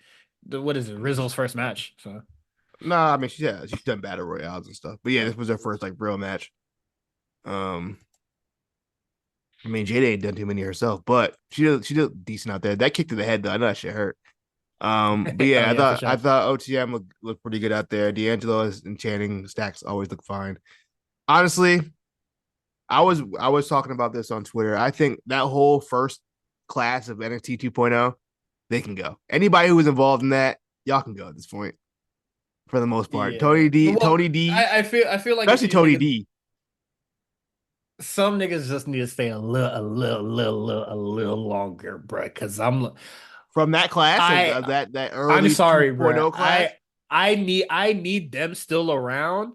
what is it? Rizzo's first match. So I mean, she's done battle royales and stuff. But yeah, this was her first like real match. I mean, Jada ain't done too many herself, but she did decent out there. That kick to the head though, I know that shit hurt. But yeah, I thought OTM looked pretty good out there. D'Angelo and Channing Stacks always look fine. Honestly, I was talking about this on Twitter. I think that whole first class of NXT 2.0, they can go. Anybody who was involved in that, y'all can go at this point. for the most part. Yeah. Well, Tony D, I feel like if especially these Tony niggas, D. some niggas just need to stay a little longer, bro. Because From that class I, of that I'm early sorry, bro. 2.0 class. I need them still around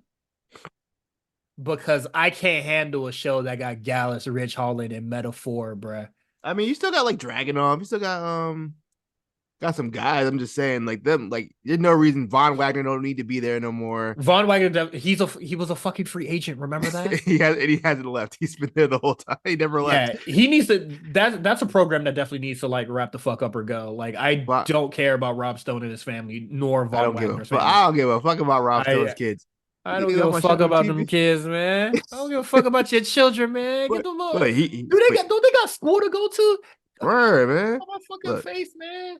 because I can't handle a show that got Gallus, Rich Holland, and Metaphor, bro. I mean, you still got like Dragunov. You still got some guys. I'm just saying, like them, like there's no reason Von Wagner don't need to be there no more. Von Wagner, he was a fucking free agent. Remember that? He hasn't left. He's been there the whole time. He never left. Yeah, he needs to. That's a program that definitely needs to like wrap the fuck up or go. Like I But don't care about Rob Stone and his family, nor I Von don't give a Wagner's fuck. family. I don't give a fuck about Rob Stone's I kids. I You don't get give off a my fuck fucking about them TV. kids, man. I don't give a fuck about your children, man. Get but them up. but he Do they but got don't they got school to go to? word, man. On my fucking Look, face, man.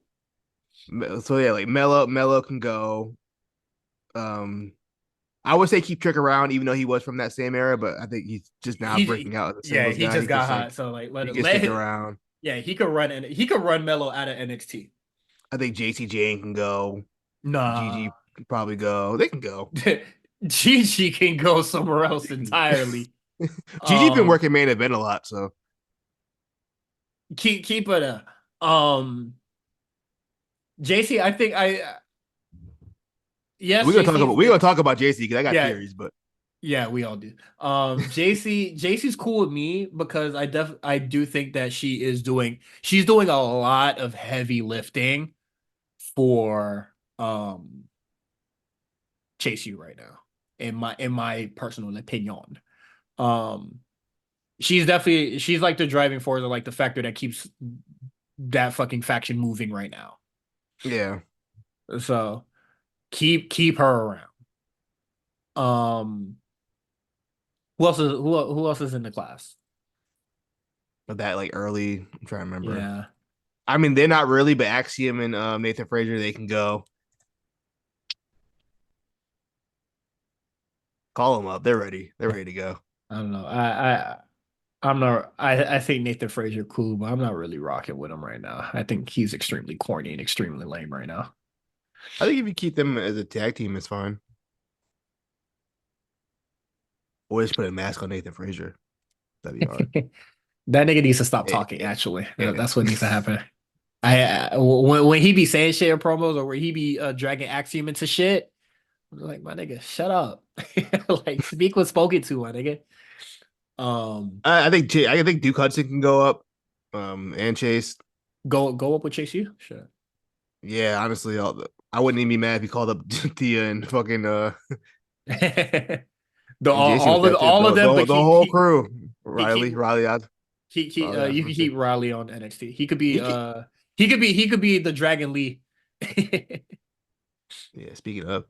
so yeah, like Mello can go. Um, I would say keep Trick around, even though he was from that same era, but I think he's just now He breaking out as a yeah, singles he guy. just He got just hot. like So like he can stick let around. yeah, he could run Mello out of NXT. I think JC Jane can go. Nah. GG can probably go. They can go. Gigi can go somewhere else entirely. GG been Um working main event a lot, so keep it JC, I think yes, JC's we're gonna talk about JC because I got yeah, theories, but yeah, we all do. JC's cool with me because I do think that she's doing a lot of heavy lifting for Chase U right now, in my personal opinion. Um she's like the driving force or like the factor that keeps that fucking faction moving right now. yeah, So keep her around. Um, who else is in the class? but that like early. I'm trying to remember. Yeah. I mean, they're not really, but Axiom and Nathan Frazier they can go. Call them up. They're ready. They're ready to go. I don't know. I'm not I think Nathan Frazier cool, but I'm not really rocking with him right now. I think he's extremely corny and extremely lame right now. I think if you keep them as a tag team, it's fine. Or just put a mask on Nathan Frazier. That'd be hard. That nigga needs to stop Eh, talking, actually. eh, That's what needs to happen. When he be saying shit in promos or where he be dragging Axiom into shit, I'm like, my nigga, shut up. Like speak when spoken to, my nigga. Um I think Duke Hudson can go up. And Chase. go up with Chase U? Sure. Yeah, honestly, I wouldn't even be mad if he called up Thea and fucking The and Jason with that too. all of them, but The whole crew. keep Riley odds. Riley odds you for can sure. keep Riley on NXT. He can, He could be the Dragon Lee. yeah, speaking of.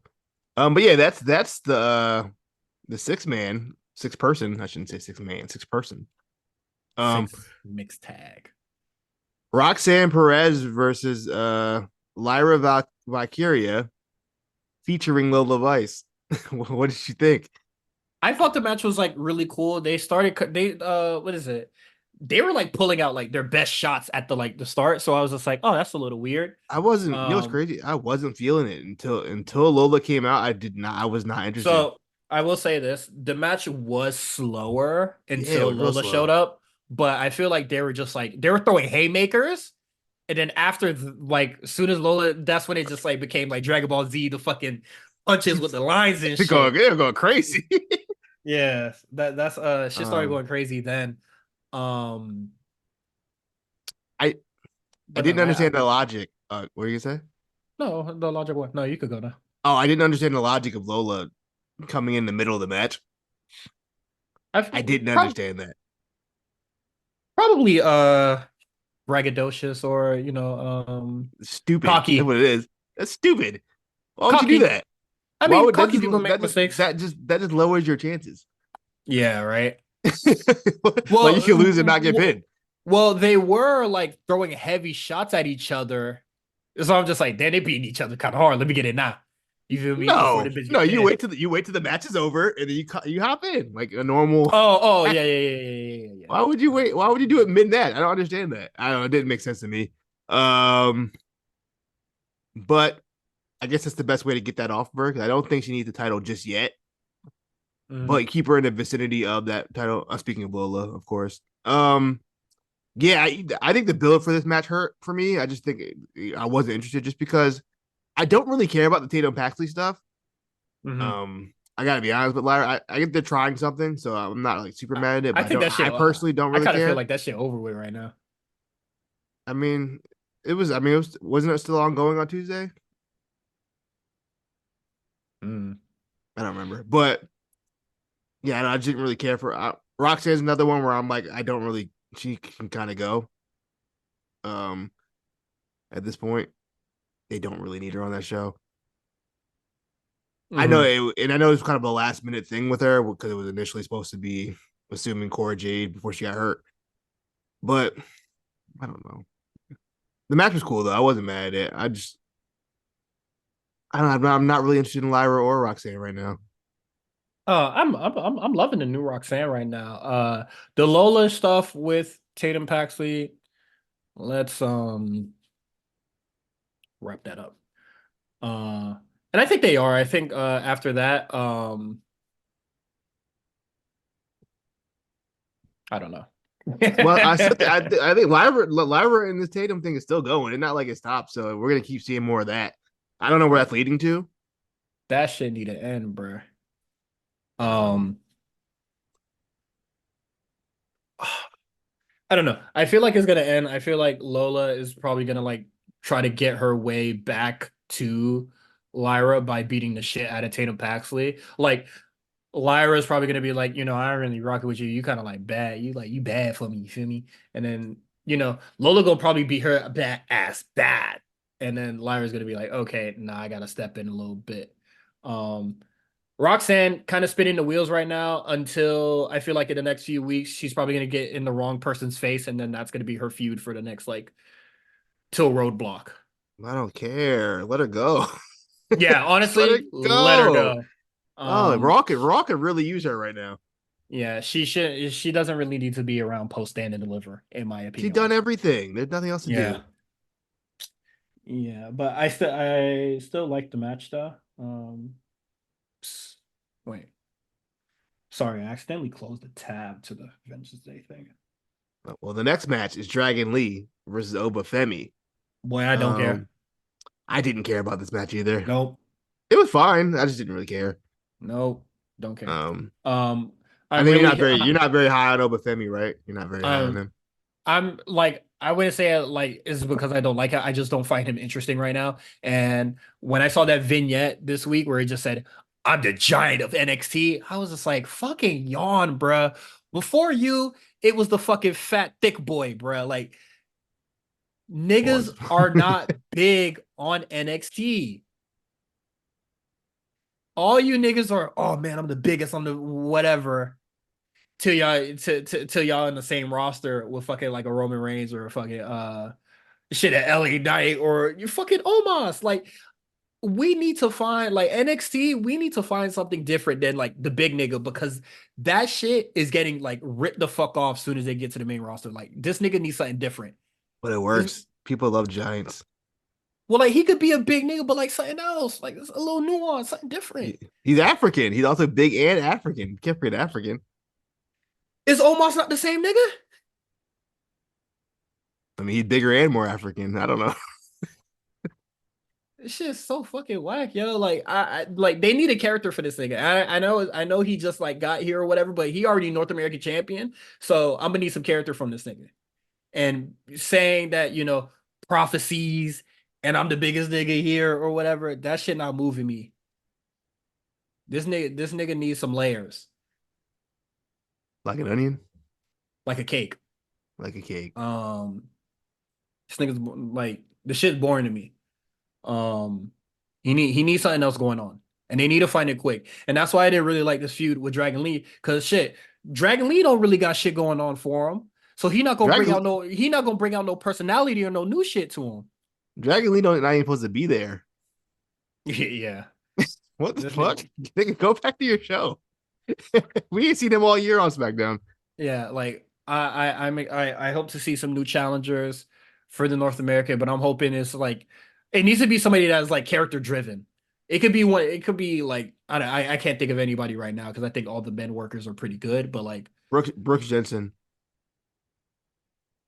But yeah, that's the six person. I shouldn't say six man, six person. Um, Six mixed tag. Roxanne Perez versus Lyra Valkyria featuring Lola Vice. What did you think? I thought the match was like really cool. They what is it? They were like pulling out like their best shots at the start. So I was just like, oh, that's a little weird. I wasn't, you know what's Um crazy? I wasn't feeling it until Lola came out. I was not interested. so I will say this, the match was slower Yeah, it until was real Lola showed slow. up, but I feel like they were just like they were throwing haymakers. And then after like as soon as Lola, that's when it just like became like Dragon Ball Z, the fucking punches with the lines and shit. They're going crazy. Yeah, that's shit started um, going crazy then. Um, I I but no, didn't I understand the logic. What are you gonna say? no the logic one. No, you could go now. Oh, I didn't understand the logic of Lola coming in the middle of the match. I've I didn't prob- understand that. probably braggadocious or Stupid. That's cocky. what it is. That's stupid. Why would you do that? I Why mean, would cocky people make mistakes. that just lowers your chances? Yeah, right. Like you Well, can lose and not get pinned. they were like throwing heavy shots at each other. So I'm just like, damn, they beating each other kind of hard. Let me get it now. You feel me? Before the No, bitch no, get pinned. you wait till the match is over and then you hop in like a normal. Oh, yeah. Why would you wait? Why would you do it mid that? I don't understand that. I don't know. It didn't make sense to me. Um, but I guess that's the best way to get that off of her. 'Cause I don't think she needs the title just yet, Mhm. but keep her in the vicinity of that title. Speaking of Lola, of course. Yeah, I think the build for this match hurt for me. I just think I wasn't interested just because I don't really care about the Tatum Paxley stuff. Mhm. I gotta be honest with Lyra. I get they're trying something, so I'm not like super I, mad at it. I But I think don't. that shit. I personally don't I really kind of feel care. like that shit over with right now. I mean, it was. I mean, it was. Wasn't it still ongoing on Tuesday? Mm. I don't remember, but yeah, I just didn't really care for. Roxanne's another one where I'm like, I don't really. She can kind of go. Um, at this point, they don't really need her on that show. I know Mhm. it, and I know it was kind of a last minute thing with her because it was initially supposed to be assuming Cora Jade before she got hurt. But I don't know. The match was cool though. I wasn't mad at it. I don't know. I'm not really interested in Lyra or Roxanne right now. I'm loving the new Roxanne right now. The Lola stuff with Tatum Paxley. Let's wrap that up. Uh, and I think they are. I think after that, I don't know. Well, I think Lyra and this Tatum thing is still going. It's not like it stopped, so we're gonna keep seeing more of that. I don't know where That that's leading to. that shit need to end, bro. Um, I don't know. I feel like it's gonna end. I feel like Lola is probably gonna like try to get her way back to Lyra by beating the shit out of Tatum Paxley. Like Lyra's probably gonna be like, I don't really rock it with you. You kind of like bad. You bad for me. You feel me? And then Lola gonna probably beat her bad ass bad. And then Lyra's gonna be like, okay, nah, I gotta step in a little bit. Um, Roxanne kind of spinning the wheels right now until I feel like in the next few weeks she's probably gonna get in the wrong person's face, and then that's gonna be her feud for the next like till Roadblock. I don't care. Let her go. Yeah, Just let her honestly, let her go. go. Oh, Um, Raw could really use her right now. yeah, she doesn't really need to be around post stand and deliver, in my She opinion. done Also, everything. There's nothing else to yeah, do. yeah, but I still like the match though. Wait, sorry, I accidentally closed the tab to the Vengeance Day thing. Well, the next match is Dragon Lee versus Oba Femi. Boy, I don't care. Um, I didn't care about this match either. Nope, It was fine. I just didn't really care. nope, don't care. Um, Um, I I think really, you're not very high on Oba Femi, right? You're not very high on um, him. I'm like, I wouldn't say it like is because I don't like it. I just don't find him interesting right now. And when I saw that vignette this week where he just said, "I'm the giant of NXT," I was just like, fucking yawn, bruh. Before you, it was the fucking fat thick boy, bruh. Like niggas Pause. are not big on NXT. All you niggas are, oh man, I'm the biggest, I'm the whatever. Till y'all till y'all in the same roster with fucking like a Roman Reigns or a fucking shit at LA Knight or you fucking Omos. Like we need to find like NXT, we need to find something different than like the big nigga because that shit is getting like ripped the fuck off as soon as they get to the main roster. Like this nigga needs something different. But it This works. People love giants. well, like he could be a big nigga, but like something else, like it's a little nuance, something different. He's African. He's also big and African. Can't forget African. Is Omos not the same nigga? I mean, he's bigger and more African. I don't know. This shit's so fucking whack, yo. Like I like they need a character for this nigga. I know he just like got here or whatever, but he already North American champion. So I'm gonna need some character from this nigga. And saying that, prophecies and I'm the biggest nigga here or whatever, that shit not moving me. This nigga needs some layers, Like an onion, like a cake. like a cake. Um, this nigga's like the shit's boring to me. Um, he needs something else going on, and they need to find it quick. And that's why I didn't really like this feud with Dragon Lee, because shit, Dragon Lee don't really got shit going on for him. So Dragon he not gonna bring out no personality or no new shit to him. Dragon Lee don't not even supposed to be there. Yeah, What the this fuck? nigga, They can go back to your show. We ain't seen him all year on SmackDown. yeah, like I hope to see some new challengers for the North America, but I'm hoping it's like It needs to be somebody that's like character driven. It could be one. It could be like I can't think of anybody right now because I think all the men workers are pretty good. But like Brooks Jensen.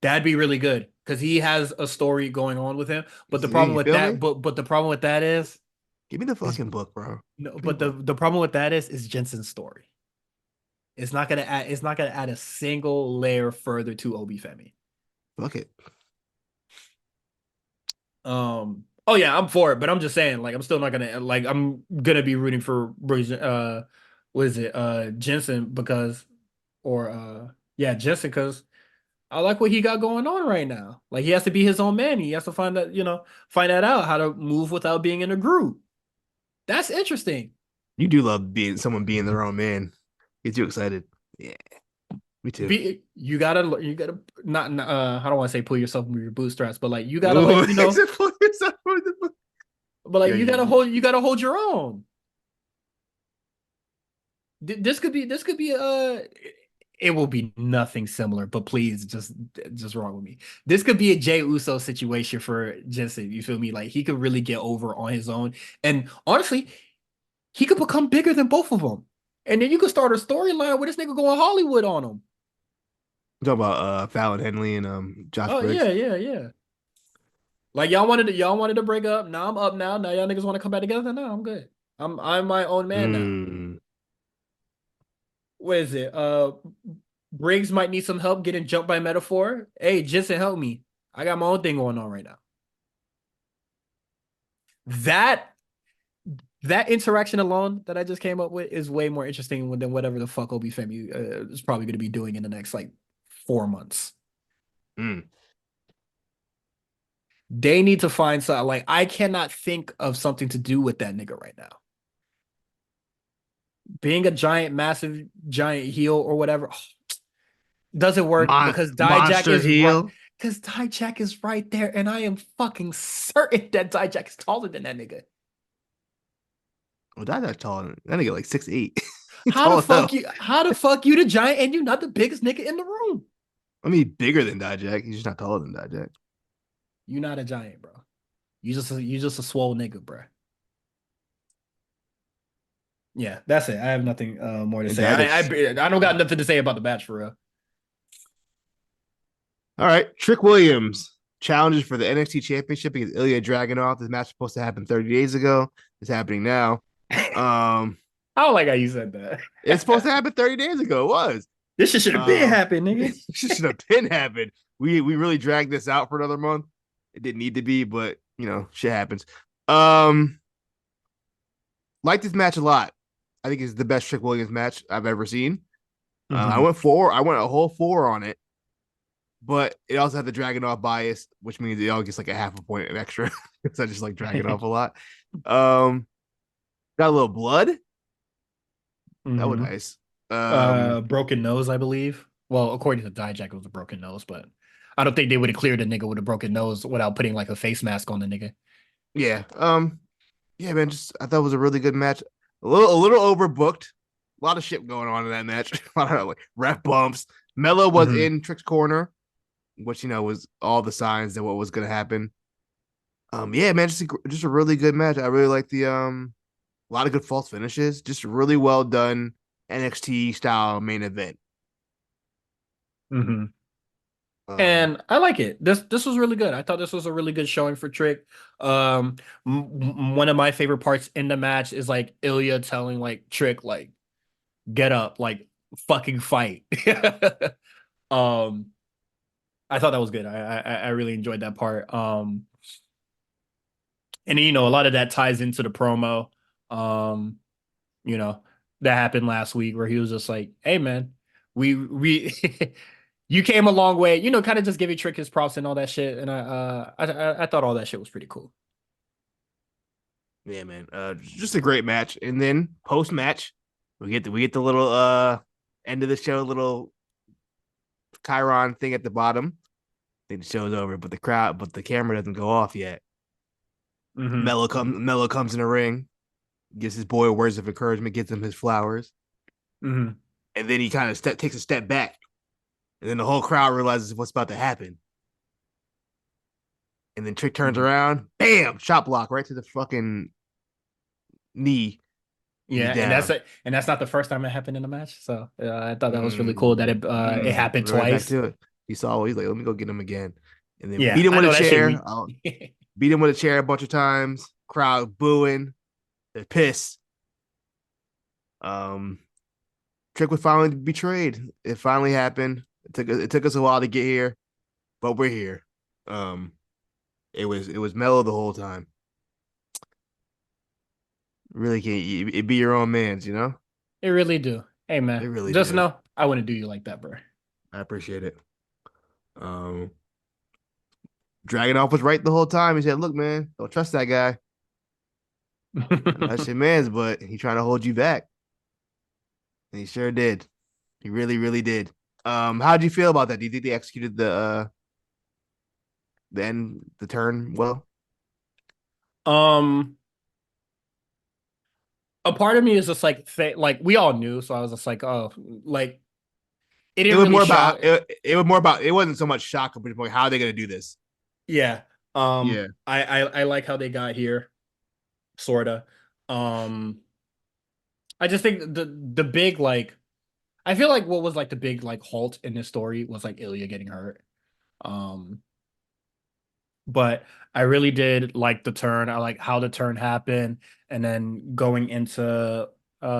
that'd be really good because he has a story going on with him. But the See, problem you with feel that, me? but the problem with that Give me the is fucking book, bro. no. Give me the But the book. the problem with that is Jensen's story. It's not gonna add. It's not gonna add a single layer further to Obi Femi. Fuck it. Oh yeah, I'm for it, but I'm just saying, like, I'm still not gonna like. I'm gonna be rooting for what is it, Jensen because, or yeah, Jensen because I like what he got going on right now. Like, he has to be his own man. He has to find that, find that out how to move without being in a group. That's interesting. You do love being someone being their own man. Gets you excited. Yeah, me too. You gotta not I don't want to say pull yourself from your bootstraps, but like you gotta Ooh, like except for yourself for the book. but like Yeah, you gotta hold your own. This could be it will be nothing similar, but please just wrong with me. This could be a Jay Uso situation for Jensen. You feel me? Like he could really get over on his own, and honestly, he could become bigger than both of them. And then you could start a storyline where this nigga going Hollywood on him. I'm talking about Fallon Henley and Josh Oh yeah, Briggs. yeah, yeah. Like y'all wanted to break up. Now I'm up now. Now y'all niggas want to come back together. No, I'm good. I'm my own man now. Mm. What is it? Briggs might need some help getting jumped by Metaphor. Hey, Jensen, help me. I got my own thing going on right now. That that interaction alone that I just came up with is way more interesting than whatever the fuck Obi Femi is probably going to be doing in the next like 4 months. Mm. They need to find something. Like I cannot think of something to do with that nigga right now. Being a giant, massive, giant heel or whatever doesn't work because Dijak Monster is right. heel. Because Dijak is right there, and I am fucking certain that Dijak is taller than that nigga. Oh, that taller. That nigga like 6'8". He How the tall as fuck hell. you? How the fuck you the giant and you not the biggest nigga in the room? I mean, bigger than Dijak. He's just not taller than Dijak. You not a giant, bro. You just a swole nigga, bro. Yeah, that's it. I have nothing more to And say. I Dijak's. I I don't got nothing to say about the match for real. All right. Trick Williams challenges for the NXT Championship against Ilya Dragunov. This match was supposed to happen 30 days ago. It's happening now. Um, I don't like how you said that. it's supposed to happen 30 days ago. It was. This shit should have been Uh, happened, nigga. should have been happened. We really dragged this out for another month. It didn't need to be, but shit happens. Um, like this match a lot. I think it's the best Trick Williams match I've ever seen. I Mm-hmm. went 4. I went a whole 4 on it, but it also had the Dragon off bias, which means it all gets like a half a point extra because I just like Dragon off a lot. Um, got a little blood. That was Mm-hmm. nice. Um, Broken nose, I believe. Well, according to Dijak, it was a broken nose, but I don't think they would have cleared a nigga with a broken nose without putting like a face mask on the nigga. yeah. Yeah, man. Just I thought it was a really good match. A little overbooked. A lot of shit going on in that match. A lot of like ref bumps. Mello was Mm-hmm. in Trick's corner, which was all the signs that what was gonna happen. Yeah, man, just a really good match. I really like the a lot of good false finishes. Just really well done NXT style main event. Mm-hmm. Um, And I like it. This was really good. I thought this was a really good showing for Trick. One of my favorite parts in the match is like Ilya telling like Trick like get up, like fucking fight. um, I thought that was good. I really enjoyed that part. And a lot of that ties into the promo. Um, you know, that happened last week where he was just like, "Hey, man, we you came a long way." Kind of just giving Trick his props and all that shit. And I thought all that shit was pretty cool. yeah, man. Just a great match. And then post match, we get the little end of the show, little Chiron thing at the bottom. I think the show's over, but the camera doesn't go off yet. Mm-hmm. Mello comes in the ring, gives his boy words of encouragement, gives him his flowers, Mm-hmm. and then he kind of takes a step back, and then the whole crowd realizes what's about to happen. And then Trick turns Mhm. around, bam, shot block right to the fucking knee, and he's Yeah, down. and that's not the first time it happened in a match. So I thought that was really cool that it happened Right back twice. to it. He saw. He's like, let me go get him again, and then Yeah, beat him I with a know that shit. chair. I'll beat him with a chair a bunch of times. Crowd booing. They're pissed. Um, Trick was finally betrayed. It finally happened. It took us a while to get here, but we're here. Um, it was mellow the whole time. Really can't it be your own man's, you know? It really do. Hey They man, really just do. know I wouldn't do you like that, bro. I appreciate it. Um, Dragunov was right the whole time. He said, "Look, man, don't trust that guy. I know that's your man's, but he trying to hold you back." And he sure did. He really, really did. How'd you feel about that? Do you think they executed the turn well? Um, a part of me is just like like we all knew, so I was just like, oh, like it It didn't was really more shock. about it was more about it wasn't so much shock, but more how are they gonna do this? Yeah. Yeah. I like how they got here, sorta. Um, I just think the big like I feel like what was like the big like halt in this story was like Ilya getting hurt. Um, but I really did like the turn. I like how the turn happened, and then going into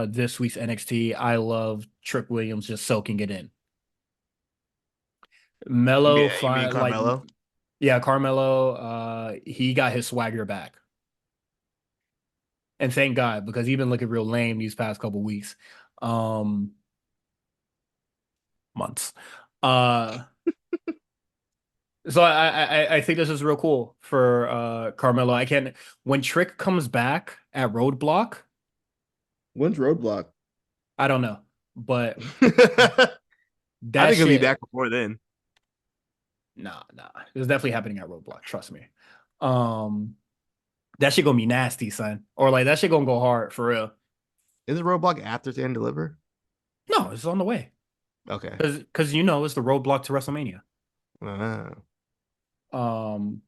this week's NXT, I love Trick Williams just soaking it in. Mello, You mean fine, like Carmelo? yeah, Carmelo, he got his swagger back, and thank God because he's been looking real lame these past couple weeks, um, months. Uh, so I think this is real cool for Carmelo. I can when Trick comes back at Roadblock, When's Roadblock? I don't know, but I that think he'll be shit, back before then. nah, it's definitely happening at Roadblock. Trust me. Um, that shit gonna be nasty, son, or like that shit gonna go hard for real. Is it Roadblock after Stand Deliver? No, it's on the way Okay. because it's the Roadblock to WrestleMania. Uh, Um,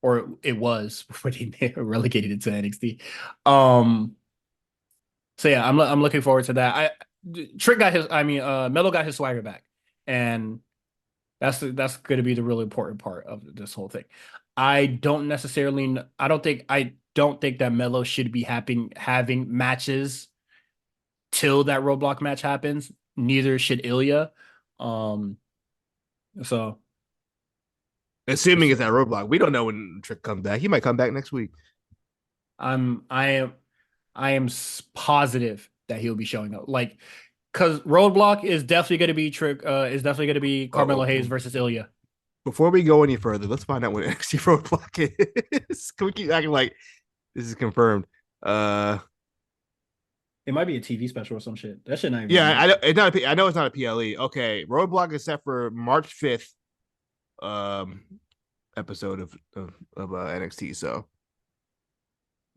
or it was before they relegated it to NXT. Um, so yeah, I'm looking forward to that. Trick got his, I mean, Melo got his swagger back, and that's going to be the really important part of this whole thing. I don't think that Melo should be having matches till that Roadblock match happens. Neither should Ilya. Um, so, Assuming it's so at Roadblock. We don't know when Trick comes back. He might come back next week. I'm I am positive that he'll be showing up. Like, because Roadblock is definitely going to be is definitely going to be Carmelo Hayes Oh, versus Ilya. before we go any further, let's find out when NXT Roadblock is. Can we keep acting like this is confirmed? Uh, It might be a TV special or some shit. That shit not even yeah, announced. I know it's not a PLE. Okay, Roadblock is set for March 5th. Um, episode of NXT. So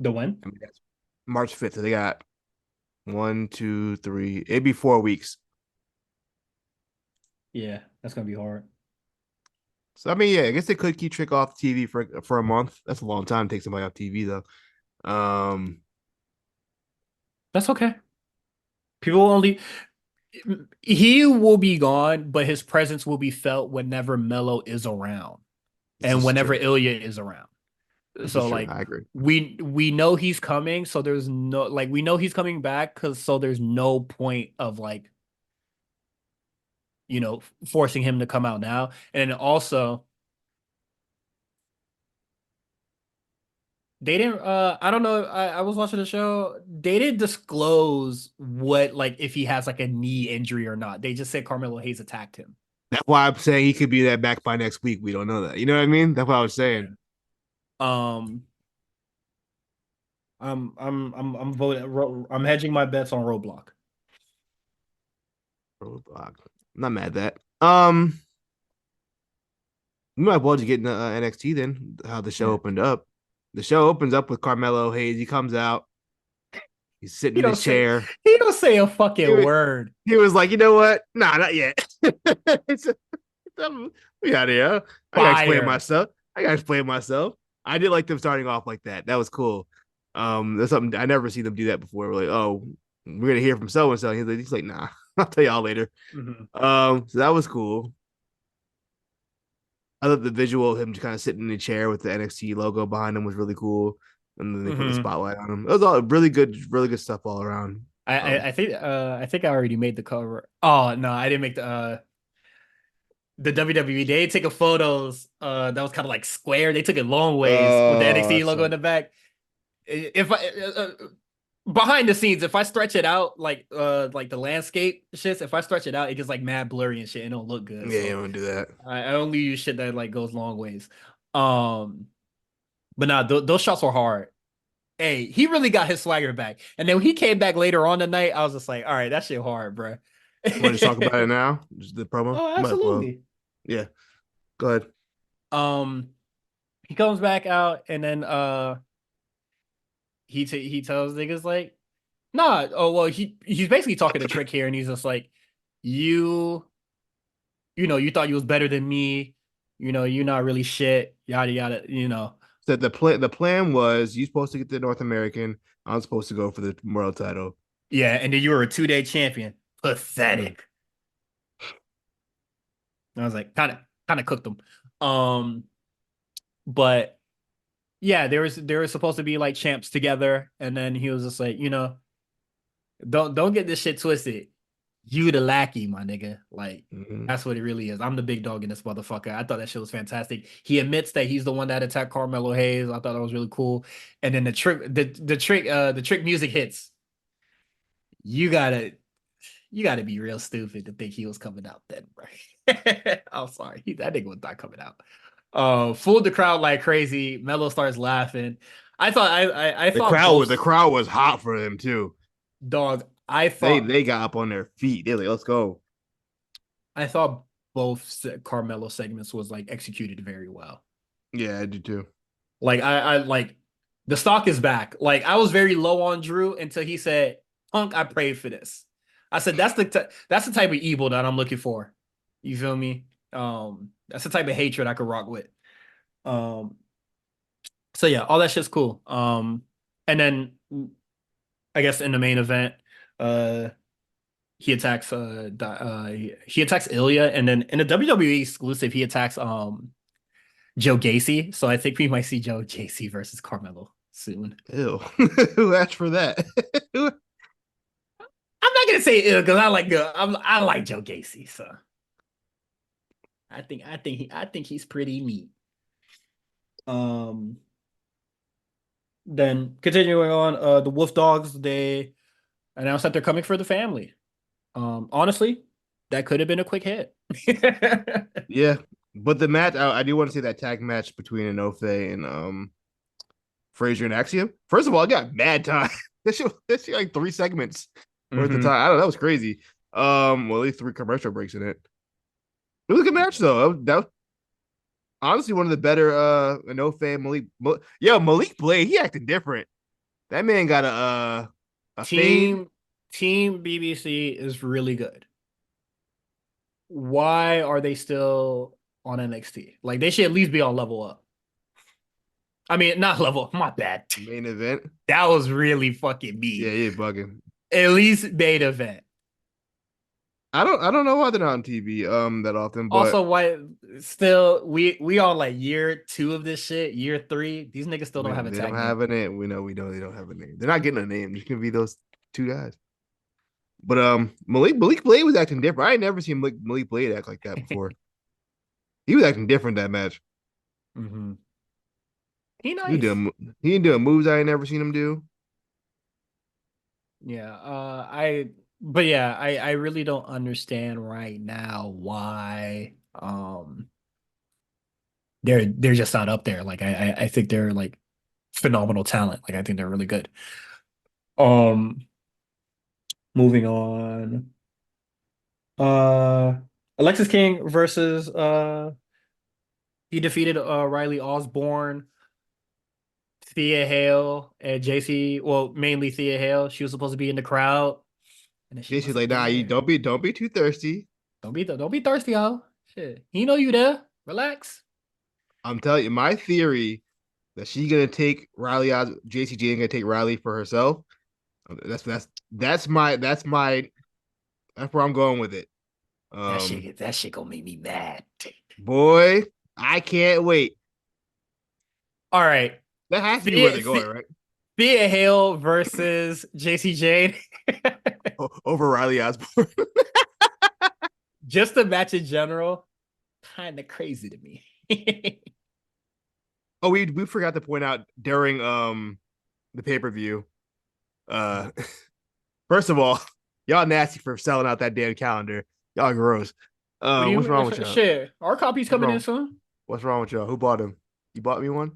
The when? I mean that's March 5th. So they got 1, 2, 3. It'd be 4 weeks. Yeah, that's gonna be hard. So I mean, yeah, I guess they could keep Trick off TV for a month. That's a long time to take somebody off TV though. Um, That's okay. People will only he will be gone, but his presence will be felt whenever Melo is around this and is whenever true. Ilya is around. This is So true. like I agree. we know he's coming, so there's no like we know he's coming back because so there's no point of like forcing him to come out now. And also they didn't I don't know, I was watching the show. They didn't disclose what like if he has like a knee injury or not. They just said Carmelo Hayes attacked him. That's why I'm saying he could be that back by next week. We don't know that. You know what I mean? That's what I was Yeah. saying. Um I'm voting I'm hedging my bets on Roadblock. Roadblock. I'm not mad at that. We might as well just get into NXT then. How the show Yeah. opened up. The show opens up with Carmelo Hayes. He comes out. He's sitting He in don't his say chair. he don't say a He fucking was, word. he was like, you know what? Nah, not yet. We out of here. I gotta explain Fire. myself. I gotta explain myself. I did like them starting off like that. That was cool. That's something I never seen them do that before. We're like, oh, we're gonna hear from so and so. He's like, nah, I'll tell y'all later. Mm-hmm. So that was cool. I thought the visual of him just kind of sitting in a chair with the NXT logo behind him was really cool. And then they put the Mm-hmm. spotlight on him. It was all really good stuff all around. I think I already made the cover. Oh no, I didn't make the WWE. They take a photos that was kind of like square. They took it long ways with the Oh, NXT that's logo in so the back. If I behind the scenes, if I stretch it out like the landscape shits, if I stretch it out, it gets like mad blurry and shit and it don't look good. yeah, you So don't do that. I only use shit that like goes long ways. Um but nah, those shots were hard. Hey, he really got his swagger back. And then when he came back later on the night, I was just like, all right, that shit hard, bro. Want to just talk about it now? Just the promo? Oh, Might as well. absolutely. Yeah, go ahead. Um, he comes back out and then he tells niggas like, nah, oh well, he's basically talking to Trick here, and he's just like, you you thought you was better than me, you're not really shit, yada yada. So the plan was you supposed to get the North American. I'm supposed to go for the world title. Yeah, and then you were a 2-day champion. Mm. Pathetic. I was like, kind of cooked them. Um, but yeah, there was supposed to be like champs together, and then he was just like, don't get this shit twisted. You the lackey, my nigga. Like Mm-hmm. that's what it really is. I'm the big dog in this motherfucker. I thought that shit was fantastic. He admits that he's the one that attacked Carmelo Hayes. I thought that was really cool. And then the trick music hits. You gotta you gotta be real stupid to think he was coming out then, bro. I'm sorry. That nigga was not coming out. Fooled the crowd like crazy. Melo starts laughing. I The thought crowd was the both crowd was hot for him too. dog. I They thought they got up on their feet. They're like, let's go. I thought both Carmelo segments was like executed very well. Yeah, I do too. Like I like the stock is back. Like I was very low on Drew until he said, "Punk, I prayed for this." I said that's the type of evil that I'm looking for. You feel me? That's the type of hatred I could rock with. Um, so yeah, all that shit's cool. And then I guess in the main event, uh, he attacks he attacks Ilya, and then in the WWE exclusive, he attacks Joe Gacy. So I think we might see Joe Gacy versus Carmelo soon. Ew. Who asked for that? I'm not gonna say ill because I like Joe Gacy, so I think he's pretty neat. Um, then continuing on, the Wolf Dogs, they announced that they're coming for the family. Honestly, that could have been a quick hit. Yeah, but the match I do want to see that tag match between Inofe and Frazier and Axiom. First of all, I got mad time. This shit like 3 segments worth of Hmm. time. I don't know. That was crazy. Well, at least 3 commercial breaks in it. It was a good match though. That was honestly one of the better Inofe and Malik Blade. He acting different. That man got a fade. Team Team BBC is really good. Why are they still on NXT? Like they should at least be on level up. I mean, not level up. My bad. Main event. That was really fucking Yeah, me. yeah, bugging. At least main event. I don't know why they're not on TV that often, but Also, why still we on like year 2 of this shit, year 3. These niggas still don't have a they don't tag name. have a name. We know they don't have a name. They're not getting a name. Just gonna be those 2 guys. But Malik Blade was acting different. I ain't never seen Malik Blade act like that before. He was acting different that match. Hmm. He He nice. doing he ain't doing moves I ain't never seen him do. Yeah. But yeah, I really don't understand right now why they're just not up there. Like I think they're like phenomenal talent. Like I think they're really good. Um moving on. Uh Alexis King versus he defeated Riley Osborne, Thea Hale, and JC. Well, mainly Thea Hale. She was supposed to be in the crowd, and then she JC's wasn't like, nah, you there. don't be too thirsty. Don't be thirsty, y'all. Shit, he know you there. Relax. I'm telling you, my theory that she's gonna take Riley out, JCJ gonna take Riley for herself. That's that's where I'm going with it. That shit gonna make me mad. Boy, I can't wait. All right. That has to be where Thea, they're going, right? Thea Hale versus JC Jane. Over Riley Osborne. Just the match in general, kind of crazy to me. Oh, we forgot to point out during the pay-per-view. Uh First of all, y'all nasty for selling out that damn calendar. Y'all gross. What do What's wrong with you y'all? shit? Our copy's What's coming in wrong? soon. What's wrong with y'all? Who bought them? You bought me one?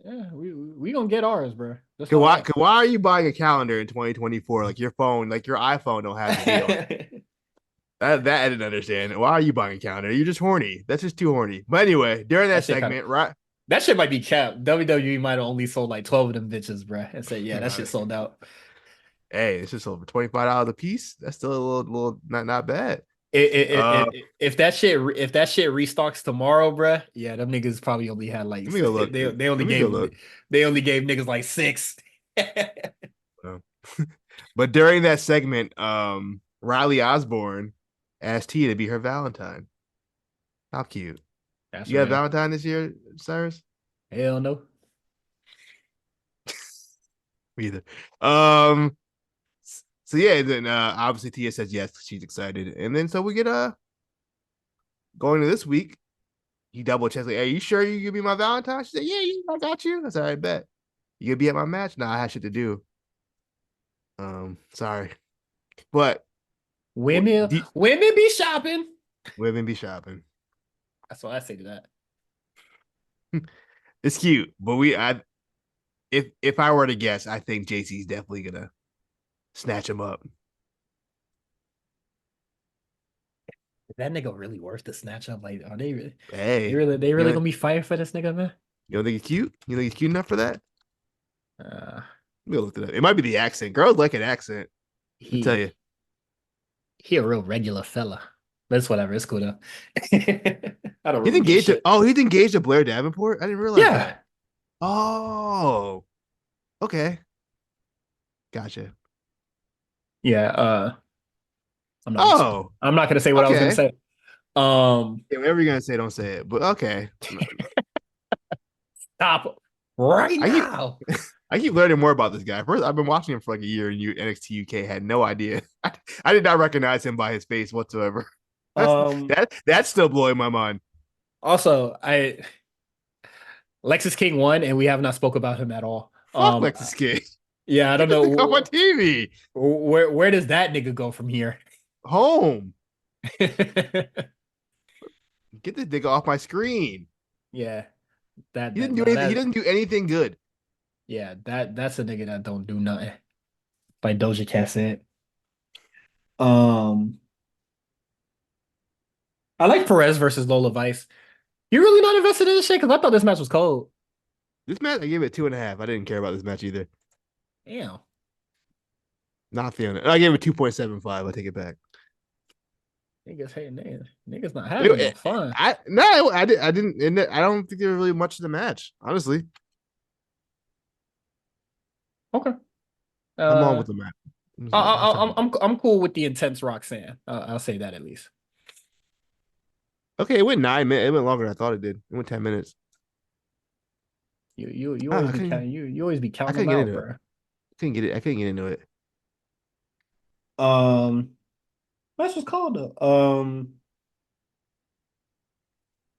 Yeah, we gonna get ours, bro. Just Cause know why, that. cause why are you buying a calendar in 2024? Like your phone, like your iPhone don't have the date on it. That I didn't understand. Why are you buying a calendar? You're just horny. That's just too horny. But anyway, during that That shit kind of segment, right? that shit might be capped. WWE might have only sold like 12 of them bitches, bro, and said, yeah, that Nah, shit sold out. hey, it's just over $25 a piece. That's still a little not bad. If, Uh, if that shit restocks tomorrow, bro, yeah, them niggas probably only had like let me go look. they only Let me go gave look. they only gave niggas like six. Uh, but during that segment, Riley Osborne asked T to be her Valentine. How cute. That's You got a real. Valentine this year, Cyrus? Hell no. Me either. Um, so yeah, then obviously Tia says yes, she's excited. And then so we get going to this week, he double checks like, hey, you sure you gonna be my Valentine? She said, yeah, I got you. That's all right, bet. You gonna be at my match? Nah, I had shit to do. Sorry. But Women be shopping. women be shopping. That's what I say to that. It's cute, but I if I were to guess, I think JC's definitely gonna snatch him up. Is that nigga really worth the snatch up? Like, are they really Hey, they you really know, gonna be fighting for this nigga, man? you don't think he's cute? You think he's cute enough for that? Uh Let me look it up. It might be the accent. Girls like an accent. Let me tell you. he he a real regular fella. But it's whatever, it's cool though. I don't He's really give a engaged to, shit. oh, he's engaged to Blair Davenport? I didn't realize that. Yeah. Oh, okay. Gotcha. Yeah, I'm not Oh, I'm not gonna say what I was gonna okay. say. Um Yeah, whatever you're gonna say, don't say it. But okay. Stop right I keep now. I keep learning more about this guy. First, I've been watching him for like a year, and NXT UK had no idea. I did not recognize him by his face whatsoever. That's Um that's still blowing my mind. Also, I Lexus King won, and we have not spoke about him at all. Fuck Lexus King. Yeah, I Get don't this thing off my know TV. where does that nigga go from here. Home. Get this nigga off my screen. Yeah, that He that didn't do no anything. He that doesn't do anything good. yeah that's a nigga that don't do nothing. By Doja Cat said. Um, I like Perez versus Lola Vice. You really not invested in this shit? Because I thought this match was cold. This match, I gave it 2.5. I didn't care about this match either. Damn. Not feeling it. I gave it 2.75. I take it back. Niggas not having no fun. I didn't. I don't think there was really much to the match. Honestly, Okay. I'm on Uh, with the match. I'm cool with the intense Roxanne. I'll say that at least. Okay, it went 9 minutes. It went longer than I thought it did. It went 10 minutes. You Ah, always be counting you always be I counting couldn't them get out, into it. bro. Couldn't get it. I couldn't get into it. Um, what's was called though?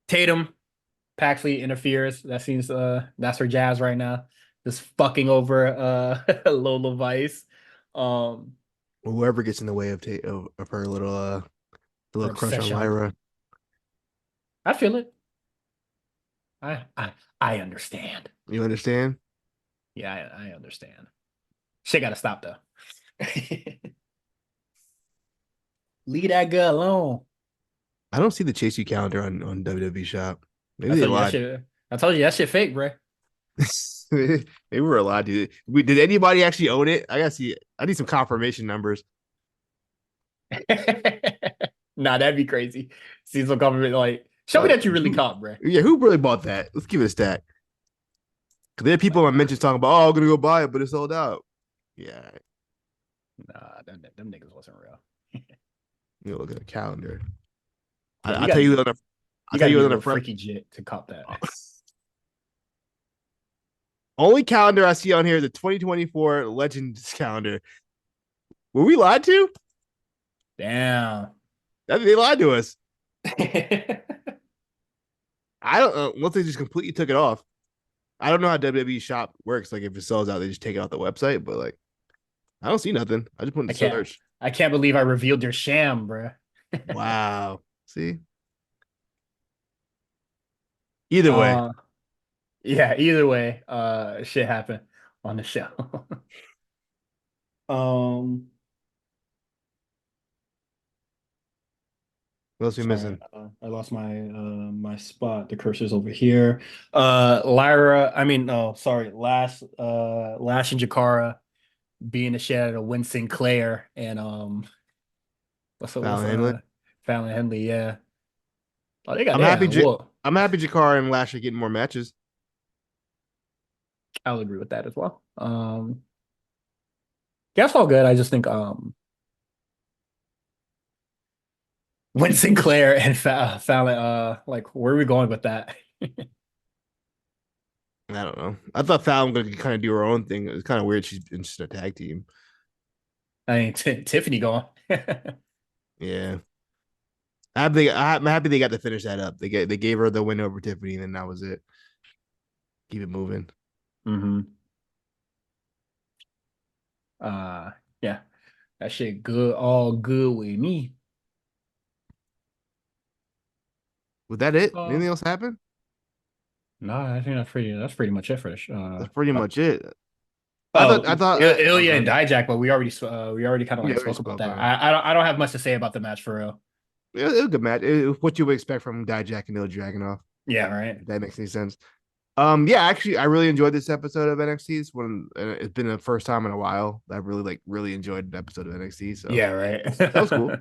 Tatum Paxley interferes. That seems that's her jazz right now. Just fucking over Lola Vice. Um Whoever gets in the way of her the her little crush on obsession. Lyra. I feel it. I I I understand. You understand? Yeah, I understand. Shit gotta stop though. Leave that girl alone. I don't see the Chase You calendar on WWE Shop. I Maybe they told you that lied. shit. I told you that shit fake, bro. Maybe we're allowed to. Did anybody actually own it? I gotta see. I need some confirmation numbers. Nah, that'd be crazy. See some government like Show me that you really caught, bro. Yeah, who really bought that? Let's give it a stack. Because there are people in my mentions talking about, oh, I'm gonna go buy it, but it's sold out. Yeah, Nah, them niggas wasn't real. you look at the calendar. Yeah, I'll tell you on the you I'll tell gotta you be a on the real front. freaky jit to cop that. Only calendar I see on here is the 2024 Legends calendar. Were we lied to? Damn. They lied to us. Yeah, I don't know. Once they just completely took it off. I don't know how WWE shop works. Like if it sells out, they just take it off the website. But like, I don't see nothing. I just put in the search. I can't believe I revealed your sham, bro. Wow. See. Either way, uh, yeah, either way, shit happened on the show. um, what else are we sorry, missing? I lost my spot. The cursor's over here. Lyra, I mean, no, sorry, Lash and Jakara being the shed of Win Sinclair and what's Fallon Henley. Fallon Henley, yeah. Oh, they got I'm yeah, happy. well, I'm happy Jakara and Lash are getting more matches. I'll agree with that as well. Yeah, it's all good. I just think Win Sinclair and Fallon, like where are we going with that? I don't know. I thought Fallon was gonna kind of do her own thing. It was kind of weird. She's just a tag team. I mean, Tiffany going. Yeah. I'm happy they got to finish that up. They gave her the win over Tiffany, and then that was it. Keep it moving. hmm Uh, yeah, that shit good, all good with me. Was that it? Uh, Anything else happen? no, I think that's pretty much it for this. That's pretty much it. I Oh, thought Ilya and okay. Dijak, but we already kind of Yeah, like we spoke about spoke that. on it. I don't have much to say about the match for real. It was a good match. It was what you would expect from Dijak and Ilya Dragunov. Yeah, right. If that makes any sense. Yeah, actually, I really enjoyed this episode of NXT. It's been the first time in a while that I really enjoyed an episode of NXT. So Yeah, right. that was cool.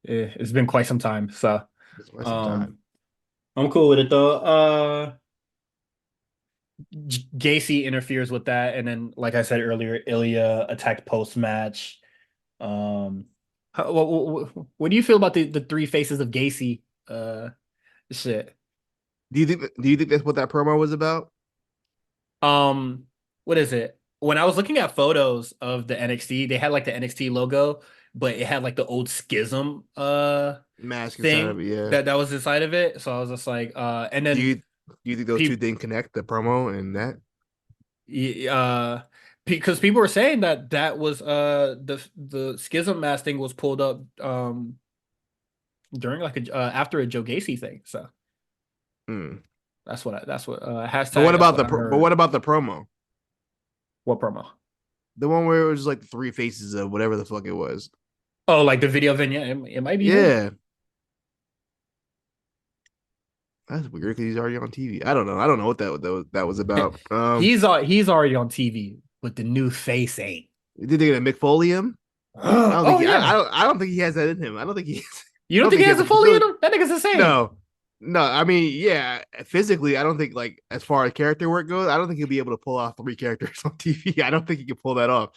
It's been quite some time, so It's quite some um, time. I'm cool with it though. Gacy interferes with that, and then, like I said earlier, Ilya attacked post match. Um, what do you feel about the three faces of Gacy? Shit. Do you think that's what that promo was about? Um, what is it? When I was looking at photos of the NXT, they had like the NXT logo, but it had like the old schism Mask inside of thing it, yeah. that was inside of it. So I was just like and Do then you do you think those two people things connect, the promo and that? because people were saying that that was the schism mask thing was pulled up during like a after a Joe Gacy thing. So Hmm. that's what But what hashtag that's about what I but heard. what about the promo? What promo? The one where it was like the three faces of whatever the fuck it was. Oh, like the video vignette. It might be him. Yeah. That's weird because he's already on TV. I don't know. I don't know what that was about. He's already on TV, but the new face ain't. Did they get a Mick Foley him? I don't think Oh yeah. I don't think he has that in him. I don't think he You I don't don't think think he he has has the a Foley in facility. him? That nigga's insane. No. No, I mean, yeah, physically, I don't think like as far as character work goes, I don't think he'll be able to pull off three characters on TV. I don't think he can pull that off.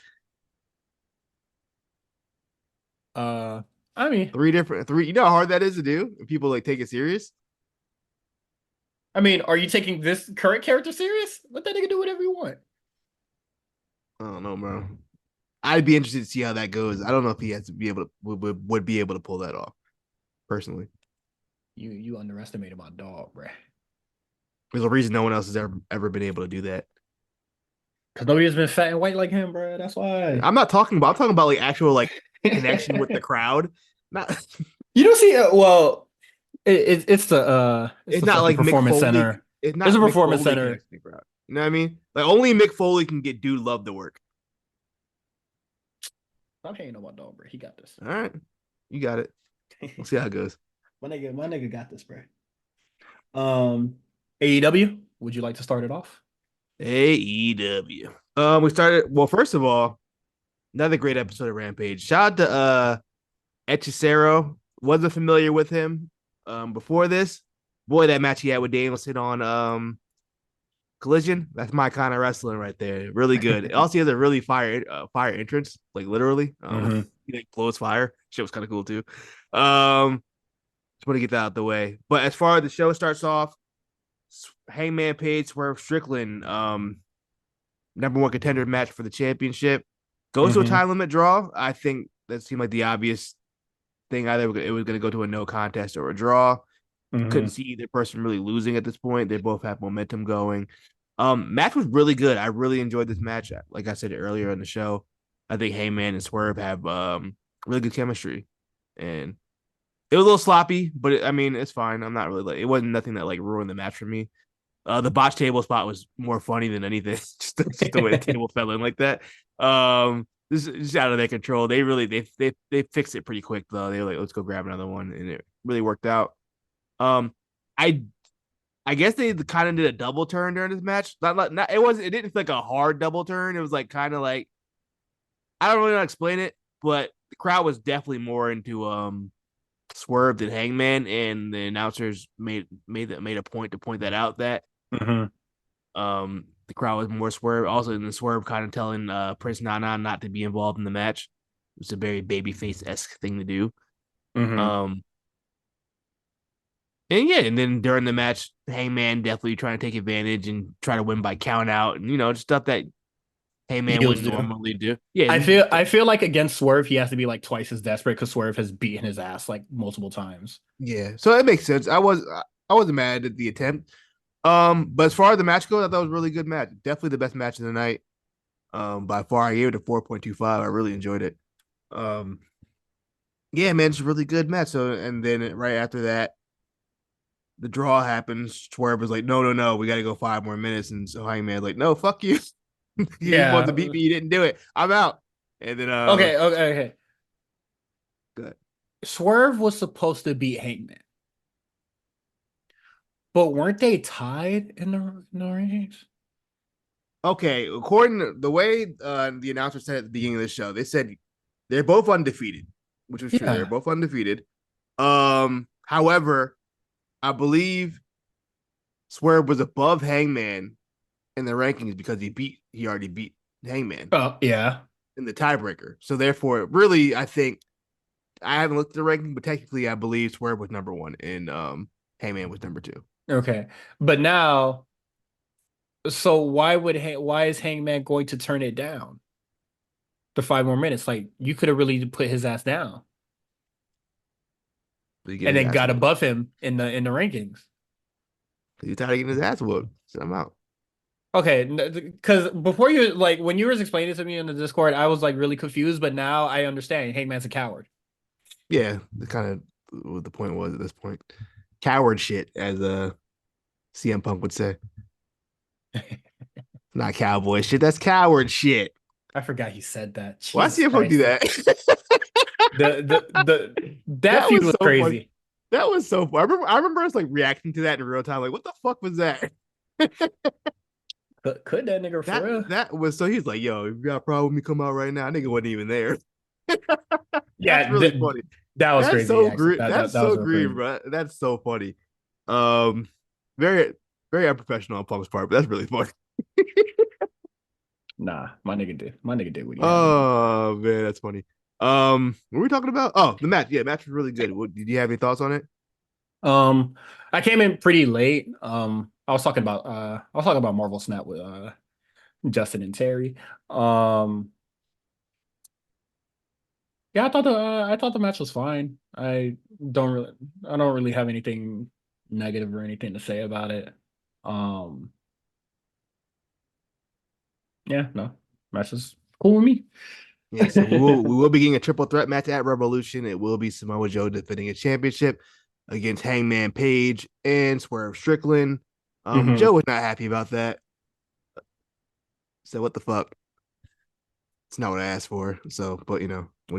Uh, I mean, Three. You know how hard that is to do if people like take it serious. are you taking this current character serious? Let that nigga do whatever you want. I don't know, bro. I'd be interested to see how that goes. I don't know if he has to be able to would be able to pull that off personally. You underestimated my dog, bruh. There's a reason no one else has ever been able to do that. Because nobody's been fat and white like him, bruh. That's why. I'm talking about like actual like connection with the crowd. Not You don't see well, it's it's the not fucking like Mick performance Foley. center. It's It's not a Mick performance Foley center. connecting the crowd. You know what I mean? Like only Mick Foley can get dude love to work. I'm hating on my dog, bro. He got this. All right, you got it. We'll see how it goes. My nigga got this, bro. AEW, would you like to start it off? AEW. We started. Well, first of all, another great episode of Rampage. Shout out to Hechicero. Wasn't familiar with him. Before this, boy, that match he had with Danielson on Collision, that's my kind of wrestling right there. Really good. Also, he has a really fire entrance, like literally. Hmm. He like blows fire. Shit was kind of cool too. Just want to get that out the way. But as far as the show starts off, Hangman Page, Swerve Strickland, number one contender match for the championship, goes to a Hmm. time limit draw. I think that seemed like the obvious thing. Either it was going to go to a no contest or a draw. Couldn't Hmm. see either person really losing at this point. They both have momentum going. Match was really good. I really enjoyed this match. Like I said earlier in the show, I think Heyman and Swerve have really good chemistry, and it was a little sloppy, but I mean it's fine. I'm not really like it wasn't nothing that like ruined the match for me. The botch table spot was more funny than anything. Just the way the table fell in like that. This is just out of their control. They really they fixed it pretty quick though. They were like, let's go grab another one, and it really worked out. Um, I I guess they kind of did a double turn during this match. Not it didn't feel like a hard double turn. It was like kind of like I don't really know how to explain it, but the crowd was definitely more into Swerve than Hangman, and the announcers made a point to point that out that Hmm. the crowd was more Swerve. Also, in the Swerve kind of telling Prince Nana not to be involved in the match. It's a very babyface esque thing to do. Hmm. Um, and yeah, and then during the match, Hangman definitely trying to take advantage and try to win by count out, and just stuff that Hangman Heels wouldn't do. normally do. Yeah, I feel like against Swerve, he has to be like twice as desperate because Swerve has beaten his ass like multiple times. yeah. So it makes sense. I wasn't mad at the attempt. But as far as the match goes, I thought it was a really good match. Definitely the best match of the night. By far, I gave it a 4.25. I really enjoyed it. Um, yeah, man, it's a really good match. So, and then right after that, the draw happens. Swerve was like, no, no, no, we got to go 5 more minutes. And so Hangman's like, no, fuck you. You wanted to beat Yeah. me, you didn't do it. I'm out. And then, Okay. Okay. Okay. good. Swerve was supposed to beat Hangman, but weren't they tied in the rankings? Okay, according to the way the announcer said at the beginning of the show, they said they're both undefeated, which was true. They're Yeah. both undefeated. However, I believe Swerve was above Hangman in the rankings because he already beat Hangman Oh, yeah. in the tiebreaker. So therefore, really, I think I haven't looked at the ranking, but technically, I believe Swerve was number one and Hangman was number two. Okay. But now, so why is Hangman going to turn it down to 5 more minutes? Like you could have really put his ass down But he get and his then ass got whooped. above him in the rankings. He's tired of getting his ass whooped. So I'm out. Okay, because before you like when you were explaining it to me in the Discord, I was like really confused, but now I understand. Hangman's a coward. Yeah, the kind of what the point was at this point. Coward shit, as CM Punk would say. Not cowboy shit. That's coward shit. I forgot he said that. Why Jesus CM Punk do Christ. that? That That feud was was so funny. crazy. That was so funny. I remember us like reacting to that in real time. Like, what the fuck was that? Could that nigga for real? That was so he's like, yo, if you got a problem with me, come out right now. Nigga wasn't even there. That's Yeah, really funny. that was That's crazy, so actually. green. That, That's that, that was so real green, crazy. bro. That's so funny. Um, very, very unprofessional on Punk's part, but that's really funny. Nah, my nigga did what he had to do. Oh man, that's funny. What were we talking about? Oh, the match. Yeah, match was really good. Did you have any thoughts on it? Um, I came in pretty late. I was talking about Marvel Snap with Justin and Terry. Um, yeah, I thought the match was fine. I don't really have anything negative or anything to say about it. Um, yeah, no, match is cool with me. Yeah, so we will be getting a triple threat match at Revolution. It will be Samoa Joe defending a championship against Hangman Page and Swerve Strickland. Joe Hmm. was not happy about that. So what the fuck? It's not what I asked for. So, but what are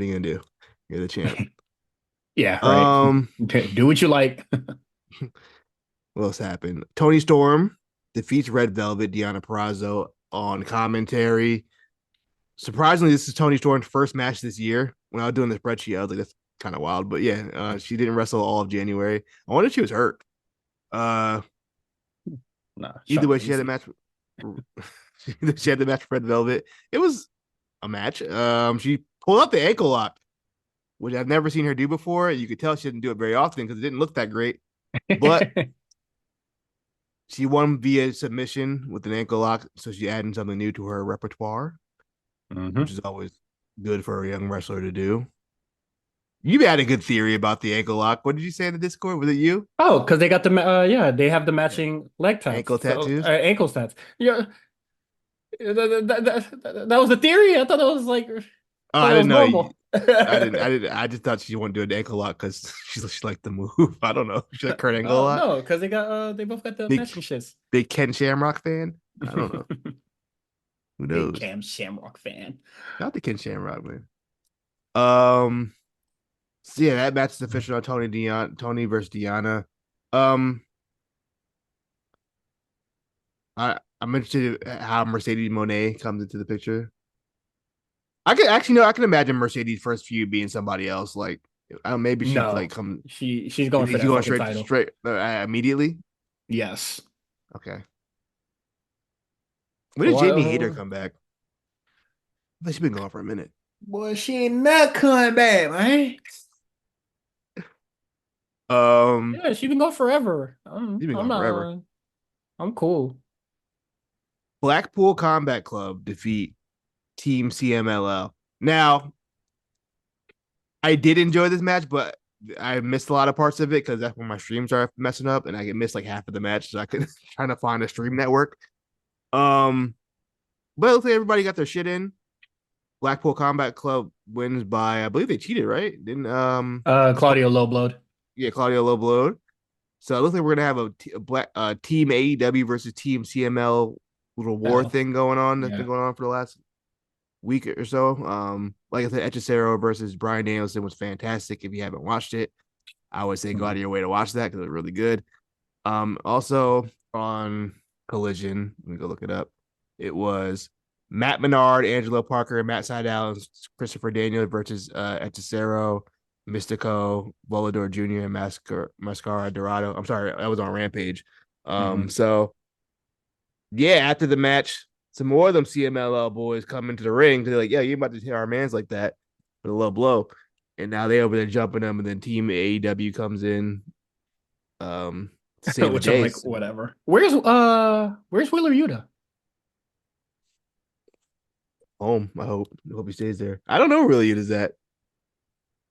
you gonna do? You're the champ. Yeah, right. Um, Okay, do what you like. what else happened? Tony Storm defeats Red Velvet, Deanna Perrazzo on commentary. Surprisingly, this is Tony Storm's first match this year. When I was doing the spreadsheet, I was like, that's kind of wild. But yeah, she didn't wrestle all of January. I wonder if she was hurt. Uh, Nah, Either Sean way, she had a Casey. match. She had the match for Red Velvet. It was a match. She pulled out the ankle lock, which I've never seen her do before. You could tell she didn't do it very often because it didn't look that great. But she won via submission with an ankle lock, so she's adding something new to her repertoire, which Hmm. is always good for a young wrestler to do. You had a good theory about the ankle lock. What did you say in the Discord? Was it you? Oh, because they got the yeah, they have the Yeah. matching leg tats, Ankle so tattoos? ankle tats. Yeah, that was the theory. I thought it was like, Oh, thought I it was didn't know. normal. I didn't. I just thought she wanted to do an ankle lock because she liked the move. I don't know. She like Kurt Angle a No, lot. no, because they both got the Big matching shits. big Ken Shamrock fan. I don't know. Who Big knows? Cam Shamrock fan. Not the Ken Shamrock man. Um. So yeah, that match is official on Tony versus Deanna. Um. I'm interested in how Mercedes Monet comes into the picture. I could actually no. I can imagine Mercedes' first feud being somebody else. Like, I don't, maybe she like No, come. she's You going for think she's that going fucking title. straight immediately? Yes. Okay. When did Why? Jamie Hayter come back? I think she's been gone for a minute. Boy, she ain't not coming back, man. Um, Yeah, she been gone forever. she's been I'm gone forever. not. I'm cool. Blackpool Combat Club defeat Team CMLL. Now, I did enjoy this match, but I missed a lot of parts of it because that's when my streams are messing up, and I get missed like half of the match, so I could trying to find a stream network. Um, but it looks like everybody got their shit in. Blackpool Combat Club wins by I believe they cheated, right? Didn't Claudio low blowed. yeah, Claudio low blowed. So it looks like we're gonna have a black team AEW versus team CML little war Hell, thing going on that's been yeah. going on for the last week or so. Like I said, Echicero versus Brian Danielson was fantastic. If you haven't watched it, I would say go out of Mhm. your way to watch that because it's really good. Also on Collision, let me go look it up. It was Matt Menard, Angelo Parker, Matt Sydal, and Christopher Daniels versus Echicero, Mystico, Volador Jr., and Mascara Dorado. I'm sorry, that was on Rampage. Mhm. So yeah, after the match, some more of them CMLL boys come into the ring because they're like, yeah, you about to hit our mans like that with a low blow. And now they over there jumping them, and then Team AEW comes in to save the Which I'm day. like, whatever. Where's Wheeler Yuta? Home, I hope. I hope he stays there. I don't know really it is that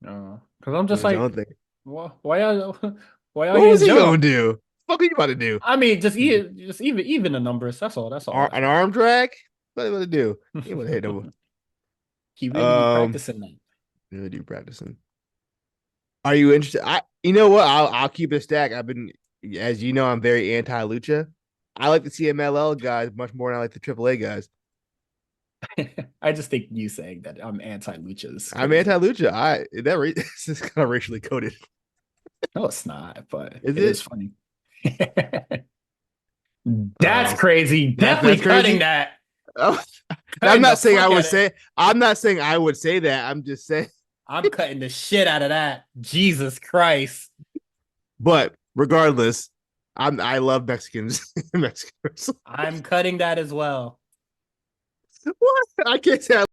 Because I'm just doing his own like, thing. why y'all why y'all What here was in he gonna jump? do? What are you about to do? I mean, just even the numbers. That's all. That's all. That's An all. arm drag? What are you about to do? He want to hit no. He really be Um, practicing that. really do practicing. Are you interested? You know what? I'll keep it a stack. I've been, as you know, I'm very anti lucha. I like the CMLL guys much more than I like the AAA guys. I just think you saying that I'm anti lucha is I'm anti crazy. lucha. This is kind of racially coded. No, it's not, but Is it is it? funny. That's Uh, crazy. Definitely that's cutting crazy. that. Oh, I'm Cutting the not saying I fuck would out of it. say. I'm not saying I would say that. I'm just saying. I'm cutting the shit out of that. Jesus Christ. But regardless, I love Mexicans. Mexicans. I'm cutting that as well. What? I can't say I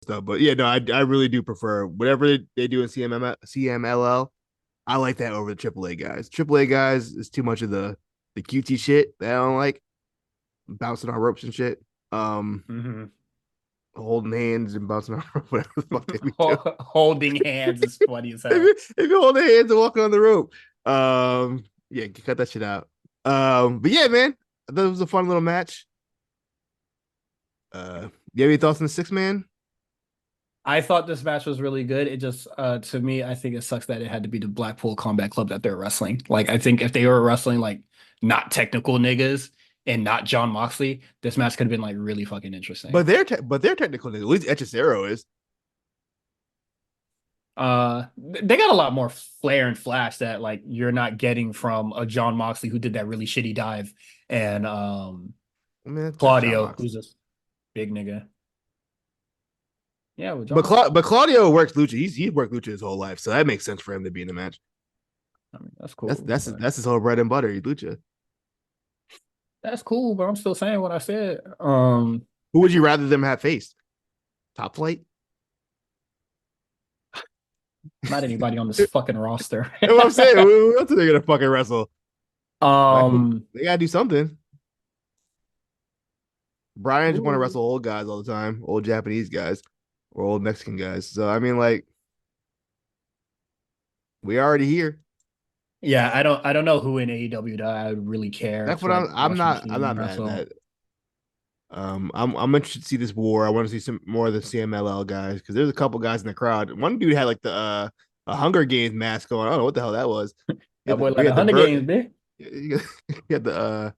stuff, but yeah, no, I really do prefer whatever they do in CMLL. I like that over the AAA guys. AAA guys is too much of the cutesy shit that I don't like, bouncing on ropes and shit. Um, Mhm. Holding hands and bouncing on ropes, whatever the fuck they be doing. Holding hands is funny as hell. If you hold their hands and walking on the rope, yeah, cut that shit out. But yeah, man, that was a fun little match. You have any thoughts on the six man? I thought this match was really good. It just, to me, I think it sucks that it had to be the Blackpool Combat Club that they're wrestling. Like, I think if they were wrestling like not technical niggas and not John Moxley, this match could have been like really fucking interesting. But they're technical. At least Echicero is. They got a lot more flair and flash that like you're not getting from a John Moxley who did that really shitty dive, and I mean, that's John Claudio Mox. who's a big nigga. Yeah, with But John. But Claudio works lucha. He's worked lucha his whole life, so that makes sense for him to be in the match. I mean, that's cool. But That's his whole bread and butter. He's lucha. that's cool, but I'm still saying what I said. Who would you rather them have faced? Top flight? Not anybody on this fucking roster. That's what I'm saying. Who else are they gonna fucking wrestle? Like, um, they gotta do something. Brian just want to ooh. wrestle old guys all the time, old Japanese guys or old Mexican guys. So I mean, like, we already here. Yeah, I don't know who in AEW that I would really care That's to what like watch them I'm see not mad at wrestle. that. I'm interested to see this war. I want to see some more of the CMLL guys because there's a couple guys in the crowd. One dude had like the a Hunger Games mask going. I don't know what the hell that was. That boy He like a had the hundred games, bird. bitch. He had the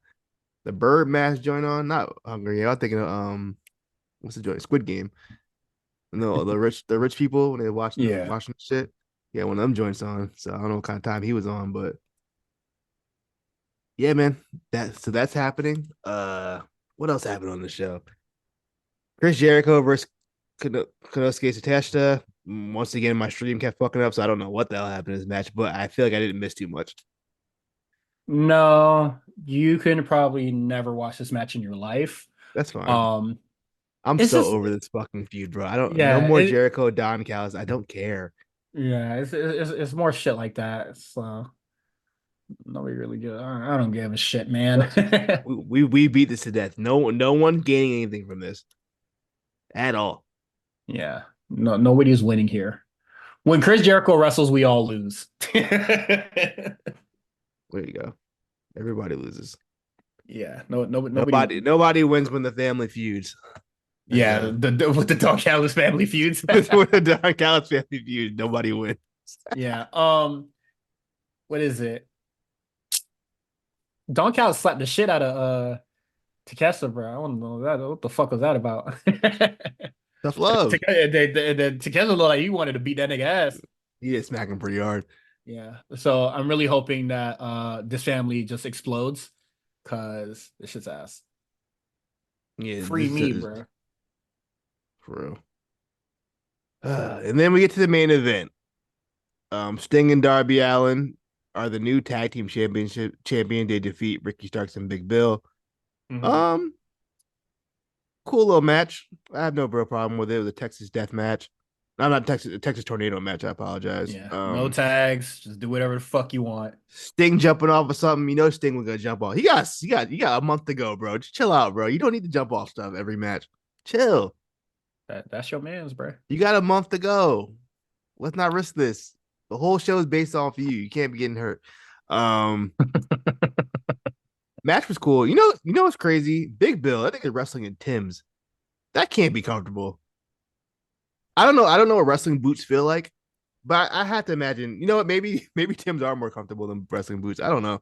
bird mask joint on. Not Hunger Games. I was thinking of what's the joint? Squid Game. No, the rich people when they Yeah. watching shit. Yeah, one of them joints on. So I don't know what kind of time he was on, but yeah, man. That's happening. What else happened on the show? Chris Jericho versus Konosuke Sateshita. Once again, my stream kept fucking up, so I don't know what the hell happened in this match, but I feel like I didn't miss too much. No, you can probably never watch this match in your life. That's fine. Um, I'm it's so just over this fucking feud, bro. I don't no yeah, more Jericho Don Callis. I don't care. it's more shit like that. So nobody really good. I don't give a shit, man. We beat this to death. No one gaining anything from this at all. Yeah, no, nobody's winning here. When Chris Jericho wrestles, we all lose. There you go. Everybody loses. Yeah, nobody wins. Nobody wins when the family feuds. That's Yeah, with the Dog Callis family feuds. with the Don Callis family feud. Nobody wins. Yeah. What is it? Don Callis slapped the shit out of Takeshita, bro. I don't know that. What the fuck was that about? Tough love. Takeshita looked like he wanted to beat that nigga ass. He did smack him pretty hard. Yeah. So I'm really hoping that this family just explodes because this shit's ass. Yeah, Free me, bro. for real. And then we get to the main event. Sting and Darby Allin are the new tag team championship champion. They defeat Ricky Starks and Big Bill. Mhm. Um, cool little match. I have no real problem with it. It was a Texas death match. I'm not Texas tornado match. I apologize. Yeah. No tags. Just do whatever the fuck you want. Sting jumping off of something. You know Sting was gonna jump off. You got a month to go, bro. Just chill out, bro. You don't need to jump off stuff every match. Chill. That's your man's, bro. You got a month to go. Let's not risk this. The whole show is based off of you. You can't be getting hurt. Um, match was cool. You know what's crazy? Big Bill, I think is wrestling in Tim's. That can't be comfortable. I don't know what wrestling boots feel like, but I have to imagine. You know what? Maybe Tim's are more comfortable than wrestling boots. I don't know.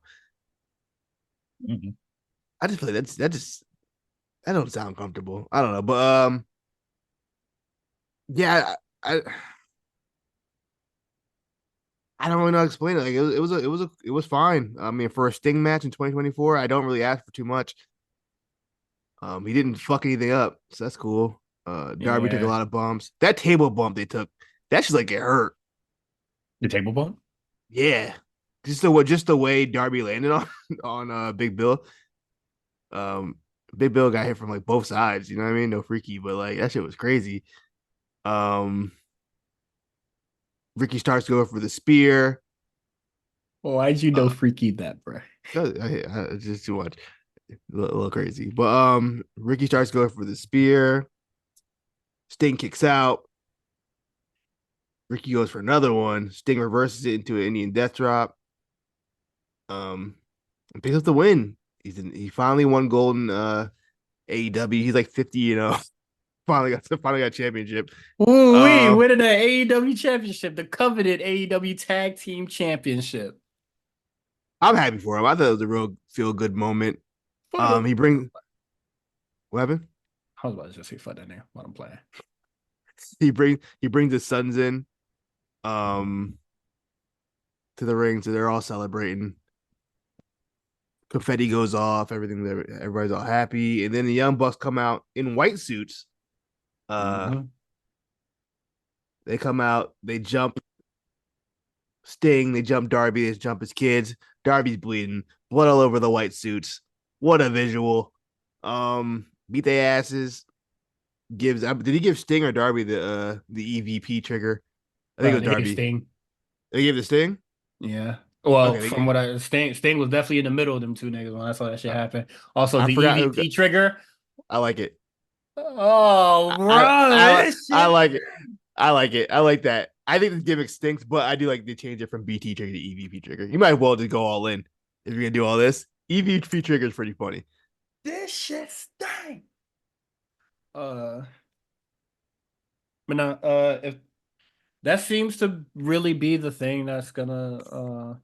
Mhm. I just feel like that don't sound comfortable. I don't know, but yeah, I don't really know how to explain it. Like it was fine. I mean, for a Sting match in 2024, I don't really ask for too much. He didn't fuck anything up, so that's cool. Darby took a Yeah. lot of bumps. That table bump they took, that's just like it hurt. The table bump? Yeah, just the way Darby landed on on Big Bill. Um, Big Bill got hit from like both sides. You know what I mean? No freaky, but like that shit was crazy. Um, Ricky starts to go for the spear. Why'd you know Uh, freaky that, bro? it's just too much, little crazy. But Ricky starts going for the spear. Sting kicks out. Ricky goes for another one. Sting reverses it into an Indian death drop. Um, and picks up the win. He finally won gold in AEW. He's like 50, finally got a championship. Ooh, we Um, winning the AEW championship, the coveted AEW Tag Team Championship. I'm happy for him. I thought it was a real feel good moment. For the He brings what happened? I was about to just say fuck that name while I'm playing. He brings his sons in um to the ring, so they're all celebrating. Confetti goes off, everybody's all happy, and then the Young Bucks come out in white suits. Uh, Mhm. They come out, they jump Sting, they jump Darby, they jump his kids. Darby's bleeding, blood all over the white suits. What a visual. Beat their asses. Did he give Sting or Darby the EVP trigger? I think it was They gave Darby. Sting. They gave the Sting. Yeah. Well, Okay, from what I Sting was definitely in the middle of them two niggas when I saw that shit happen. Also, I the forgot. EVP trigger. I like it. Oh, I bro, I this I shit. like it. I like it. I like that. I think the gimmick stinks, but I do like to change it from BT trigger to EVP trigger. You might as well just go all in if you're gonna do all this. EVP trigger is pretty funny. This shit stink. Uh, but no, if that seems to really be the thing that's gonna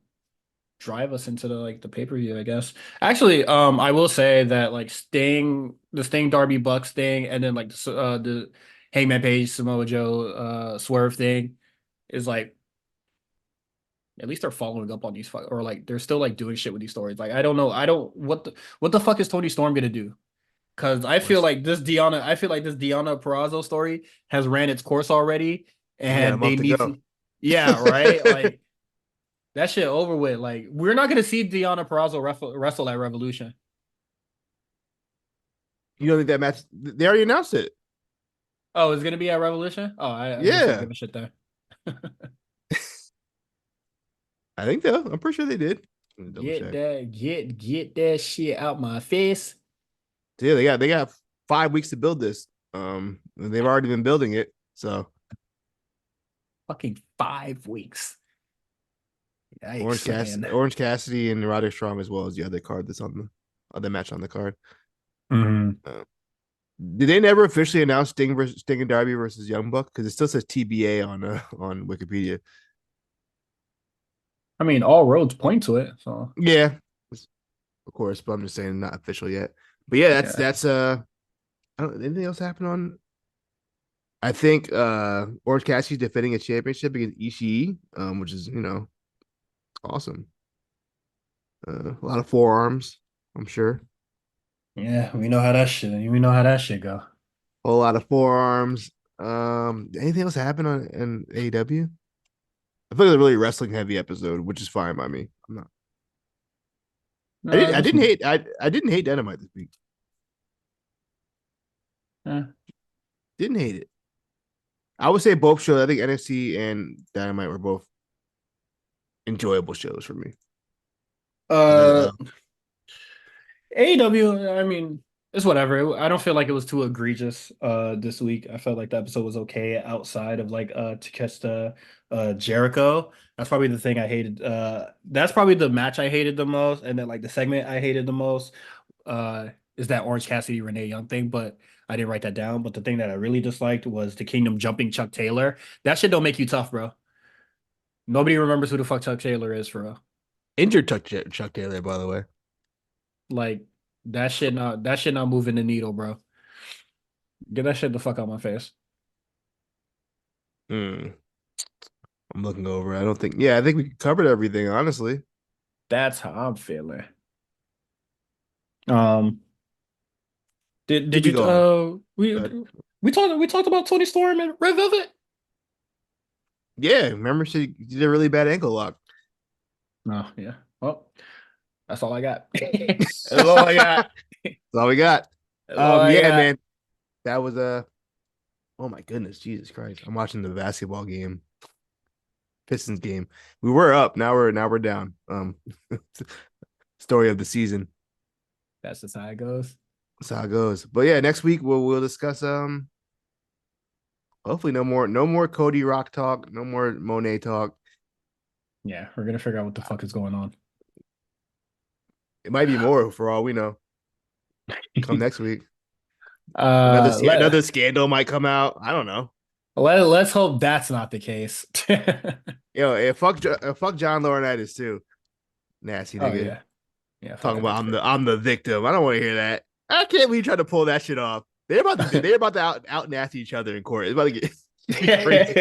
drive us into the pay-per-view, I guess. Actually, I will say that like the Sting Darby Bucks thing, and then like the Hangman Page Samoa Joe Swerve thing is like at least they're following up on these or like they're still like doing shit with these stories. Like I don't know, I don't what the fuck is Tony Storm gonna do? Because I feel like this Deanna Purrazzo story has ran its course already, We got a and they month to need go. to, yeah, right, like that shit over with. Like we're not gonna see Deanna Purrazzo wrestle at Revolution. You don't think that match? They already announced it. Oh, it's gonna be at Revolution. Oh, I guess I don't Yeah, give a shit there. I think so. I'm pretty sure they did. Let me double Get check. that, get that shit out my face. So yeah, they got 5 weeks to build this. And they've already been building it. So Fucking 5 weeks. Yikes, man. Orange Cassidy, and Roderick Strong as well as the other card that's on the other match on the card. Mhm. Uh, did they never officially announce Sting and Darby versus Young Buck? Because it still says TBA on Wikipedia. I mean, all roads point to it. So Yeah, of course, but I'm just saying not official yet. But yeah, yeah. that's I don't anything else happen on. I think Orange Cassidy's defending a championship against Ishii, which is awesome. A lot of forearms, I'm sure. Yeah, we know how that shit go. A whole lot of forearms. Anything else happen on in AEW? I feel like it's a really wrestling heavy episode, which is fine by me. I'm not. No, I this didn't hate. I didn't hate Dynamite this week. eh. Didn't hate it. I would say both shows. I think NXT and Dynamite were both enjoyable shows for me. uh The AEW, I mean, it's whatever. I don't feel like it was too egregious this week. I felt like the episode was okay outside of like Takeshita Jericho. That's probably the thing I hated. That's probably the match I hated the most, and then like the segment I hated the most is that Orange Cassidy Renee Young thing, but I didn't write that down. But the thing that I really disliked was the Kingdom jumping Chuck Taylor. That shit don't make you tough, bro. Nobody remembers who the fuck Chuck Taylor is for real. injured Chuck Taylor, by the way. Like that shit not moving the needle, bro. Get that shit the fuck out my face. Hmm. I'm looking over. I don't think. Yeah, I think we covered everything. Honestly, That's how I'm feeling. Um, to did be you gone. we But we talked about Tony Storm and Red Velvet? yeah, remember she did a really bad ankle lock. No, yeah. Well, that's all I got. That's all I got. That's all we got. That's all I Yeah, got. man, that was a. Oh my goodness, Jesus Christ! I'm watching the basketball game, Pistons game. We were up. Now we're down. Story of the season. That's just how it goes. That's how it goes. But yeah, next week we'll discuss hopefully no more Cody Rock talk, no more Monet talk. Yeah, we're gonna figure out what the fuck is going on. It might be more for all we know. Come next week. uh, let Another scandal might come out. I don't know. let's hope that's not the case. Fuck John Laurinaitis too. Nasty Oh nigga. yeah, yeah. Fuck Talking that about nigga. I'm the victim. I don't want to hear that. I can't believe you trying to pull that shit off. They're about to out nasty each other in court. It's about to get, it's gonna be crazy.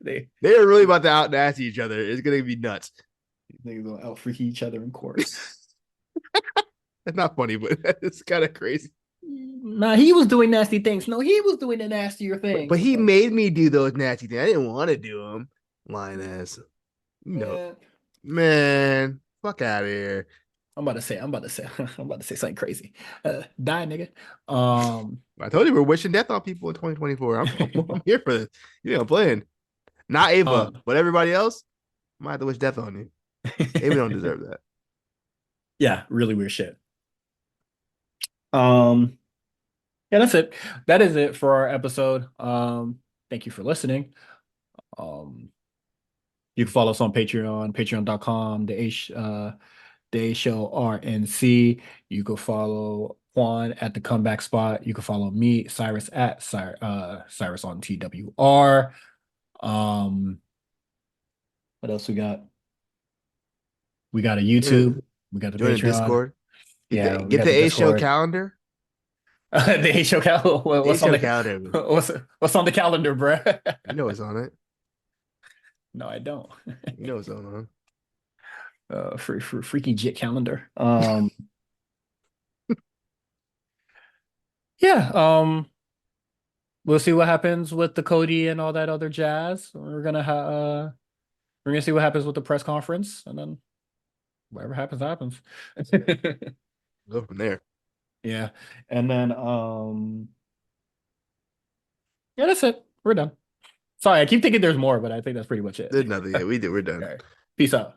they They are really about to out nasty each other. It's gonna be nuts. Niggas gonna out freak each other in court. It's not funny, but it's kind of crazy. Nah, he was doing nasty things. No, he was doing the nastier But things. he Like, made me do those nasty things. I didn't want to do them. Lying ass. You know, man, man, fuck out of here. I'm about to say something crazy. Die, nigga. Um, I told you we're wishing death on people in 2024. I'm here for this. You know, I'm playing. Not Ava, um, but everybody else, I might have to wish death on you. Ava don't deserve that. yeah, really weird shit. Um, yeah, that's it. That is it for our episode. Thank you for listening. Um, you can follow us on Patreon, patreon.com, the A Show RNC. You can follow Quan at the comeback spot. You can follow me, Cyrus at Cyrus on TWR. Um, what else we got? We got a Join, YouTube. We got the join the Patreon. Discord. Yeah, we Get got the the A Show Discord. calendar. The A Show calendar. A What's on Show the calendar. what's on the calendar, bruh? You know what's on it. No, I don't. You know what's going on. Freaky jit calendar. Yeah. We'll see what happens with the Cody and all that other jazz. We're gonna see what happens with the press conference, and then whatever happens, happens. Go from there. Yeah, and then yeah, that's it. We're done. Sorry, I keep thinking there's more, but I think that's pretty much it. There's nothing yet. We did. We're All done. right, peace out.